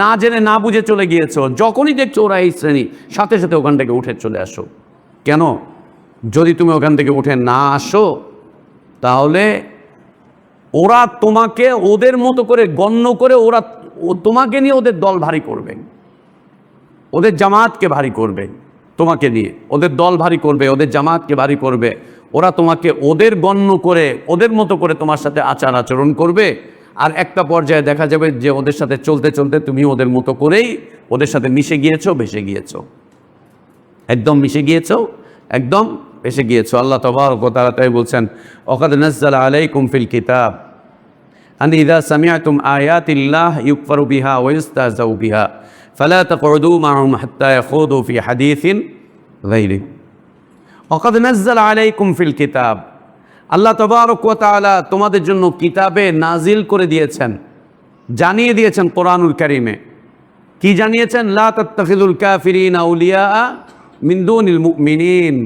না জেনে না বুঝে চলে গিয়েছো, যখনই দেখছো ওরা এই শ্রেণী, সাথে সাথে ওখান থেকে উঠে চলে আসো। কেন? যদি তুমি ওখান থেকে উঠে না আসো, তাহলে ওরা তোমাকে ওদের মতো করে গণ্য করে ওরা তোমাকে নিয়ে ওদের দল ভারী করবে, ওদের জামাতকে ভারী করবে, তোমাকে নিয়ে ওদের দল ভারী করবে, ওদের জামাতকে ভারী করবে। ওরা তোমাকে ওদের গণ্য করে ওদের মতো করে তোমার সাথে আচার আচরণ করবে, আর একটা পর্যায়ে দেখা যাবে যে ওদের সাথে চলতে চলতে তুমি ওদের মতো করেই ওদের সাথে মিশে গিয়েছো, ভেসে গিয়েছো, একদম মিশে গিয়েছো, একদম ভেসে গিয়েছো। আল্লাহ তাবারক ওয়া তাআলা তাই বলছেন, ওয়াকাদ নাযালা আলাইকুম ফিল কিতাব আন ইযা সামি'তুম আয়াতিল্লাহ ইউকফারু বিহা ওয়া ইস্তাহজাউ বিহা ফালা তাকউদু মা'হুম হাত্তা ইয়াখুদু ফি হাদীসিন গায়রিহি। ওয়াকাদ নাযালা আলাইকুম ফিল কিতাব, আল্লাহ তাবারক ওয়া তাআলা তোমাদের জন্য কিতাবে নাজিল করে দিয়েছেন, জানিয়ে দিয়েছেন কোরআনুল কারীমে। কি জানিয়েছেন? লা তাত্তাখিযুল কাফিরিনা আউলিয়া মিন দুনিল মুমিনিন,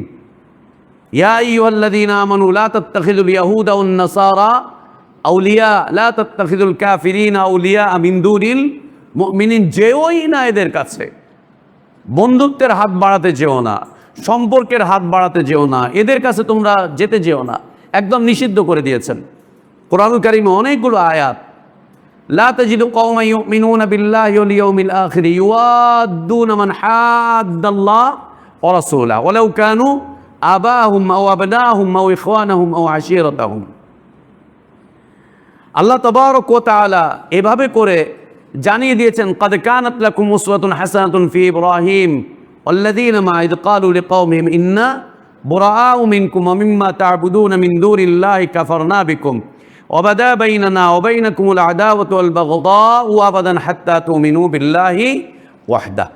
ইয়া আইয়ুহাল্লাযীনা আমানু লা তাত্তাখিযুল ইয়াহুদা ওয়ান নাসারা আউলিয়া, লা তাত্তাখিযুল কাফিরিনা আউলিয়া মিন দুনিল মুমিনিন। যেওই না এদের কাছে, বন্ধুত্বের হাত বাড়াতে যেও না, সম্পর্কের হাত বাড়াতে যেও না, এদের কাছে তোমরা যেতে যেও না, একদম নিষিদ্ধ করে দিয়েছেন। কোরআনুল কারীমে অনেকগুলো আয়াত, লা তাজিদু কওমান ইউমিনুনা বিল্লাহি ওয়াল ইয়াউমিল আখির ইউয়াদ্দুনা মান হাদ্দাল্লাহ ওয়া রাসূলাহু ওয়ালাউ কানু আবাহুম আও আবনাহুম আও ইখওয়ানাহুম আও আশীরাতাহুম। আল্লাহ তাবারক ওয়া তাআলা এভাবে করে জানিয়ে দিয়েছেন, কাদ কানাত লাকুম উসওয়াতুন হাসানাতুন ফি ইব্রাহিম ওয়াল্লাযীনা মা ইয ক্বালু লিকাওমিহিম ইন্না বুরাআউ মিনকুম ওয়া মিম্মা তা'বুদুনা মিন দুনিল্লাহি কাফারনা বিকুম ওয়া বাদা বাইনানা ওয়া বাইনাকুমুল আদাওয়াতু ওয়াল বাগদাউ আবাদান হাত্তা তু'মিনু বিল্লাহি ওয়াহদা,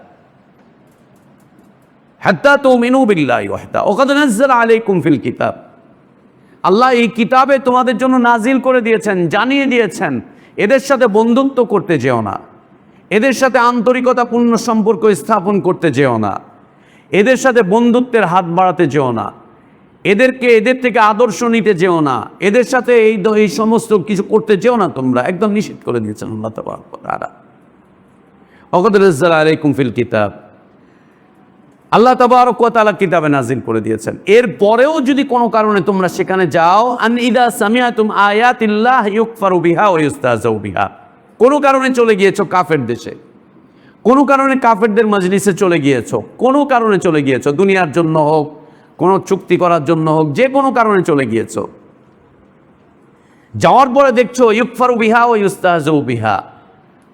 হাত্তা তু'মিনু বিল্লাহি ওয়াহদা ওয়া ক্বাদ নাযালা আলাইকুম ফিল কিতাব। আল্লাহ এই কিতাবে তোমাদের জন্য নাজিল করে দিয়েছেন, জানিয়ে দিয়েছেন, এদের সাথে বন্ধুত্ব করতে যেও না, এদের সাথে আন্তরিকতাপূর্ণ সম্পর্ক স্থাপন করতে যেও না, এদের সাথে বন্ধুত্বের হাত বাড়াতে যেও না, এদের থেকে আদর্শ নিতে যেও না, এদের সাথে এই সমস্ত কিছু করতে যেও না, তোমরা একদম নিষেধ করে দিয়েছেন আল্লাহ তাবারক ওয়া তাআলা। ওয়াকাদ নাযালা আলাইকুম ফিল কিতাব, আল্লাহ তাবারক ওয়া তাআলা কিতাবে নাজিল করে দিয়েছেন। এরপরেও যদি কোনো কারণে তোমরা সেখানে যাও, আন ইদা সামিআতুম আয়াতিল্লাহ ইউকফারু বিহা ওয়া ইউস্তাহজাউ বিহা, কোনো কারণে চলে গিয়েছো কাফের দেশে, কোনো কারণে কাফেরদের মজলিসে চলে গিয়েছো, কোনো কারণে চলে গিয়েছো, দুনিয়ার জন্য হোক, কোনো চুক্তি করার জন্য হোক, যে কোনো কারণে চলে গিয়েছো, যাওয়ার পরে দেখছো ইউকফারু বিহা ওয়া ইউস্তাহজাউ বিহা,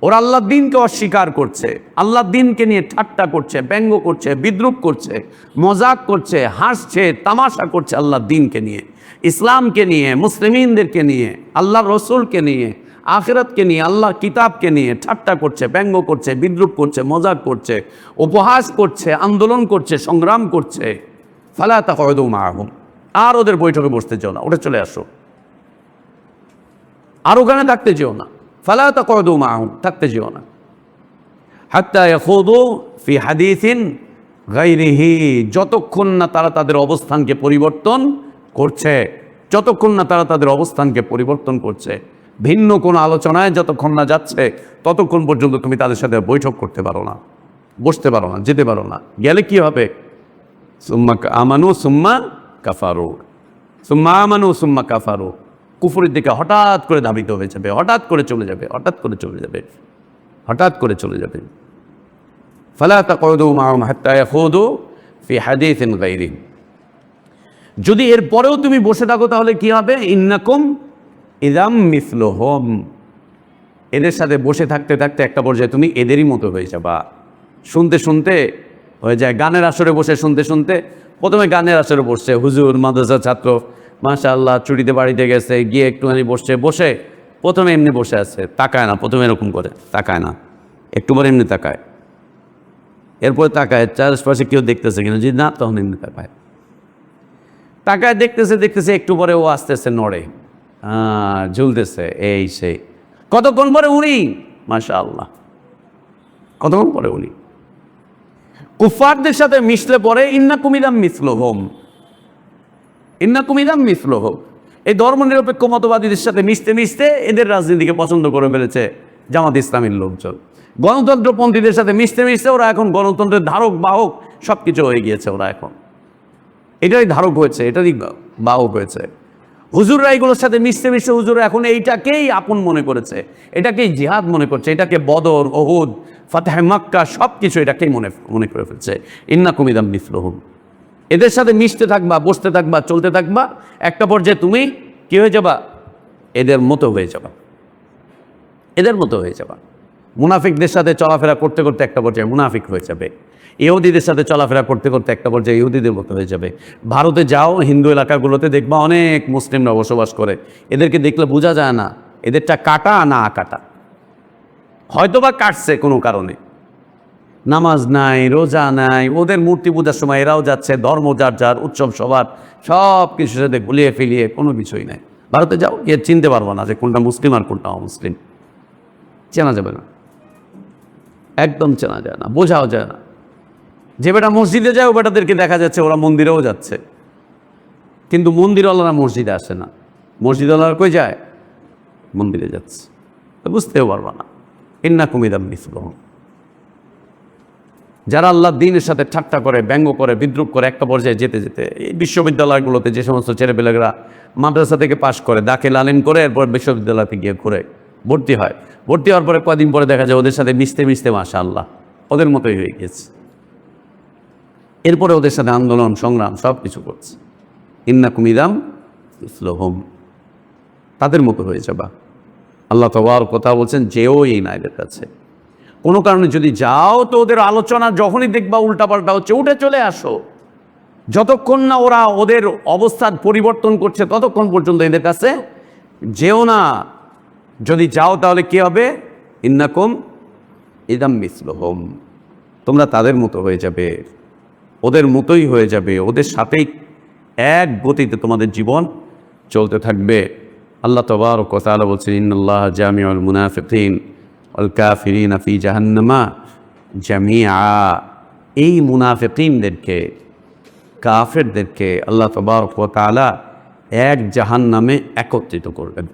ওরা আল্লাহর দ্বীনকে অস্বীকার করছে, আল্লাহর দ্বীনকে নিয়ে ঠাট্টা করছে, ব্যঙ্গ করছে, বিদ্রূপ করছে, মজাক করছে, হাসছে, তামাশা করছে আল্লাহর দ্বীনকে নিয়ে, ইসলামকে নিয়ে, মুসলিমিনদেরকে নিয়ে, আল্লাহর রসুলকে নিয়ে, আখিরাতকে নিয়ে, আল্লাহর কিতাবকে নিয়ে ঠাট্টা করছে, ব্যঙ্গ করছে, বিদ্রূপ করছে, মজাক করছে, উপহাস করছে, আন্দোলন করছে, সংগ্রাম করছে। ফালা তাকউদু মাআহুম, আর ওদের বৈঠকে বসতে যেও না, ওটা চলে আসো, আর ওখানে থাকতে যেও না। ফালা তাকউদু মাআহুম, থাকতে যেও না। হাত্তা ইয়াখুদু ফি হাদিসিন গায়রিহি, যতক্ষণ না তারা তাদের অবস্থানকে পরিবর্তন করছে, যতক্ষণ না তারা তাদের অবস্থানকে পরিবর্তন করছে, ভিন্ন কোনো আলোচনায় যতক্ষণ না যাচ্ছে, ততক্ষণ পর্যন্ত তুমি তাদের সাথে বৈঠক করতে পারো না, বসতে পারো না, যেতে পারো না। গেলে কি হবে? সুম্মা আমানু সুম্মা কাফারু, সুম্মা আমানু সুম্মা কাফারু, কুফরের দিকে হঠাৎ করে ধাবিত হয়ে যাবে, হঠাৎ করে চলে যাবে, হঠাৎ করে চলে যাবে, হঠাৎ করে চলে যাবে। ফালা তাকউদু মাআহুম হাত্তা ইয়াখুদু ফি হাদিসিন গায়রিহি, যদি এরপরেও তুমি বসে থাকো তাহলে কি হবে? ইন্নাকুম ইযাম মিসলুহুম, এদের সাথে বসে থাকতে থাকতে একটা পর্যায়ে তুমি এদেরই মতো হয়ে যাবা। শুনতে শুনতে হয়ে যায়, গানের আসরে বসে শুনতে শুনতে, প্রথমে গানের আসরে বসছে, হুজুর মাদ্রাসা ছাত্র মাশাআল্লাহ চুরিতে বাড়িতে গেছে, গিয়ে একটুখানি বসছে, বসে প্রথমে এমনি বসে আছে, তাকায় না, প্রথমে এরকম করে তাকায় না, একটু পরে এমনি তাকায়, এরপরে তাকায় চারপাশে কেউ দেখতেছে কিনা, যদি না তখন এমনি তাকায়, তাকায় দেখতেছে দেখতেছে, একটু পরে ও আস্তে আস্তে নড়ে, ঝুলতেছে, এই সেই, কতক্ষণ পরে উনি মাশাআল্লাহ, কতক্ষণ পরে উনি কুফারদের সাথে মিশলে পরে ইন্নাকুম ইযাম মিসলুহুম, ইন্নাকুম ইযাম মিসলুহুম, এই ধর্মনিরপেক্ষ মতবাদীদের সাথে মিশতে মিশতে এদের রাজনীতিকে পছন্দ করে ফেলেছে জামাত ইসলামীর লোকজন। গণতন্ত্রপন্থীদের সাথে মিশতে মিশতে ওরা এখন গণতন্ত্রের ধারক বাহক সব কিছু হয়ে গিয়েছে, ওরা এখন এটারই ধারক হয়েছে, এটারই বাহক হয়েছে। হুজুররা এগুলোর সাথে মিশতে মিশতে হুজুররা এখন এইটাকেই আপন মনে করেছে, এটাকেই জিহাদ মনে করছে, এটাকে বদর, উহুদ, ফাতহে মক্কা সব কিছু এটাকেই মনে করে ফেলছে। ইন্নাকুম ইযাম মিসলুহুম, এদের সাথে মিশতে থাকবা, বসতে থাকবা, চলতে থাকবা, একটা পর্যায়ে তুমি কি হয়ে যাবা? এদের মতো হয়ে যাবা, এদের মতো হয়ে যাবা। মুনাফিকদের সাথে চলাফেরা করতে করতে একটা পর্যায়ে মুনাফিক হয়ে যাবে, ইহুদিদের সাথে চলাফেরা করতে করতে একটা পর্যায়ে ইহুদিদের মতো হয়ে যাবে। ভারতে যাও, হিন্দু এলাকাগুলোতে দেখবা অনেক মুসলিমরা বসবাস করে, এদেরকে দেখলে বোঝা যায় না এদেরটা কাটা না কাটা, হয়তো বা কাটছে কোনো কারণে, নামাজ নাই, রোজা নাই, ওদের মূর্তি পূজার সময় এরাও যাচ্ছে, ধর্ম যার যার, উৎসব সবার, সব কিছুর সাথে গুলিয়ে ফেলিয়ে কোনো কিছুই নাই। ভারতে যাও, গিয়ে চিনতে পারবো না যে কোনটা মুসলিম আর কোনটা অমুসলিম, চেনা যাবে না, একদম চেনা যায় না, বোঝাও যায় না। যে বেটা মসজিদে যায় ও বেটাদেরকে দেখা যাচ্ছে ওরা মন্দিরেও যাচ্ছে, কিন্তু মন্দিরওয়ালারা মসজিদে আসে না, মসজিদওয়ালারা কই যায়? মন্দিরে যাচ্ছে, বুঝতেও পারবা না। ইন্নাকুম ইদাম মিসলুহুম। যারা আল্লাহর দ্বীনের সাথে ঠাট্টা করে, ব্যঙ্গ করে, বিদ্রুপ করে, একটা পর্যায়ে যেতে যেতে এই বিশ্ববিদ্যালয়গুলোতে যে সমস্ত ছেলেপেলেরা মাদ্রাসা থেকে পাশ করে, দাখিল আলিম করে, এরপর বিশ্ববিদ্যালয়তে গিয়ে ঘুরে ভর্তি হয়, ভর্তি হওয়ার পরে কদিন পরে দেখা যায় ওদের সাথে মিশতে মিশতে মাশাআল্লাহ ওদের মতোই হয়ে গেছে। এরপরে ওদের সাথে আন্দোলন সংগ্রাম সব কিছু করছে। ইন্নাকুম ইদাম মিসলুহুম, তাদের মতো হয়ে যাবা। আল্লাহ তাবারক ওয়া তাআলা বলছেন যেও এই না এদের কাছে। কোনো কারণে যদি যাও তো ওদের আলোচনা যখনই দেখবা উল্টাপাল্টা হচ্ছে, উঠে চলে আসো। যতক্ষণ না ওরা ওদের অবস্থার পরিবর্তন করছে ততক্ষণ পর্যন্ত এদের কাছে যেও না। যদি যাও তাহলে কি হবে? ইন্নাকুম ইদাম মিসলুহুম, তোমরা তাদের মতো হয়ে যাবে, ওদের মতোই হয়ে যাবে, ওদের সাথেই এক গতিতে তোমাদের জীবন চলতে থাকবে। আল্লাহ তাবারক ওয়া তাআলা বলছেন ইন্নাল্লাহ জামিউল মুনাফিকিন ওয়াল কাফিরিনা ফি জাহান্নামা জামিআ। এই মুনাফিকিনদেরকে, কাফেরদেরকে আল্লাহ তাবারক ওয়া তাআলা এক জাহান্নামে একত্রিত করবেন।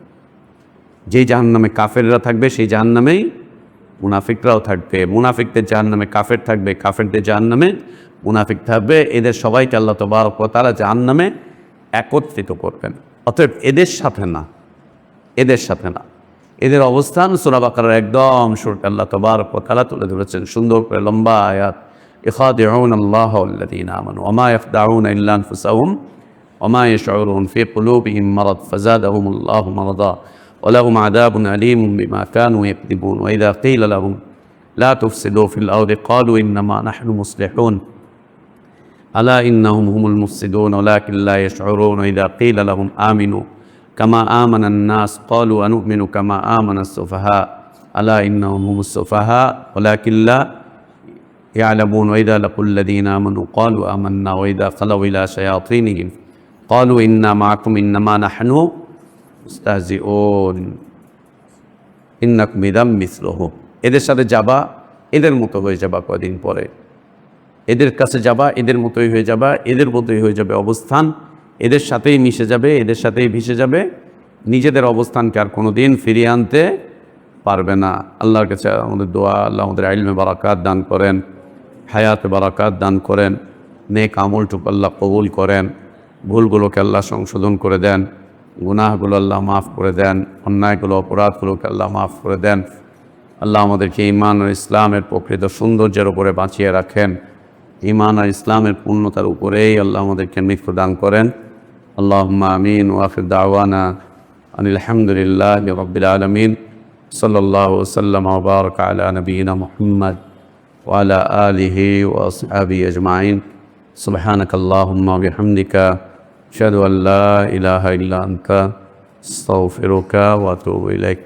যেই জাহান্নামে কাফেররা থাকবে সেই জাহান্নামেই মুনাফিকরাও থাকবে, মুনাফিকদের জাহান্নামে কাফের থাকবে, কাফেরদের জাহান্নামে মুনাফিক থাকবে। এদের সবাইকে আল্লাহ তাবারক ওয়া তাআলা জাহান্নামে একত্রিত করবেন। অতএব এদের সাথে না, এদের সাথে না, এদের অবস্থান সূরা বাকারার একদম শুরুতে আল্লাহ তাবারক ওয়া তাআলা তুলে ধরেছেন সুন্দর করে লম্বা আয়াত। ইখাদিউনা আল্লাহ ওয়াল্লাযীনা আমানু ওয়া মা ইয়াখদাউনা ইল্লা আনফুসাহুম ওয়া মা ইয়াশউরুন ফি কুলুবিহিম মারাদ ফাযাদাহুমুল্লাহু মারাদা ওয়া লাহুম আযাবুন আলীমুম বিমা কানু ইয়াকযিবুন ওয়া ইযা কিলা লাহুম লা তুফসিদু ফিল আরদি ক্বালু ইন্নামা নাহনু মুসলিহুন আলা ইন্নাহুম হুমুল মুফসিদুন ওয়ালাকিন লা ইয়াশউরুন ওয়া ইযা কিলা লাহুম আমিনু কামা আমানান নাস ক্বালু আনুমিনু কামা আমানাস সুফাহা আলা ইন্নাহুম হুমুস সুফাহা ওয়ালাকিন লা ইয়ালামুন ওয়া ইযা লাকুল লাযীনা আমানু ক্বালু আমান্না ওয়া ইযা খালাউ ইলা শায়াতিনিহিম ক্বালু ইন্না মাআকুম ইন্নামা নাহনু মুস্তাহজিউন ইন্নাকুম ইদাম মিসলুহুম। এদের সাথে যাবা, এদের মতো হয়ে যাবা, কদিন পরে এদের কাছে যাবা, এদের মতোই হয়ে যাবা, এদের মতোই হয়ে যাবে অবস্থান, এদের সাথেই মিশে যাবে, এদের সাথেই ভেসে যাবে, নিজেদের অবস্থানকে আর কোনো দিন ফিরিয়ে আনতে পারবে না। আল্লাহর কাছে আমাদের দোয়া, আল্লাহ আমাদের ইলমে বারাকাত দান করেন, হায়াতে বারাকাত দান করেন, নেক আমলটুকু আল্লাহ কবুল করেন, ভুলগুলোকে আল্লাহ সংশোধন করে দেন, গুনাহগুলো আল্লাহ মাফ করে দেন, অন্যায়গুলো অপরাধগুলোকে আল্লাহ মাফ করে দেন। আল্লাহ আমাদেরকে ঈমান ও ইসলামের প্রকৃত সৌন্দর্যের উপরে বাঁচিয়ে রাখেন, ঈমান আর ইসলামের পূর্ণতার উপরেই আল্লাহ আমাদেরকে মৃত্যু দান করেন। আল্লাহুম্মা আমিন। ওয়া আখির দাওয়ানা আনিল হামদুলিল্লাহি রাব্বিল আলামিন। সাল্লাল্লাহু ওয়া সাল্লামা ওয়া বারাকা আলা নবিয়িনা মুহাম্মদ ওয়া আলা আলিহি ওয়া আসহাবিহি আজমাইন। সুবহানাকাল্লাহুম্মা ওয়া বিহামদিকা আশহাদু আল লা ইলাহা ইল্লা আনতা আস্তাগফিরুকা ওয়া আতুবু ইলাইক।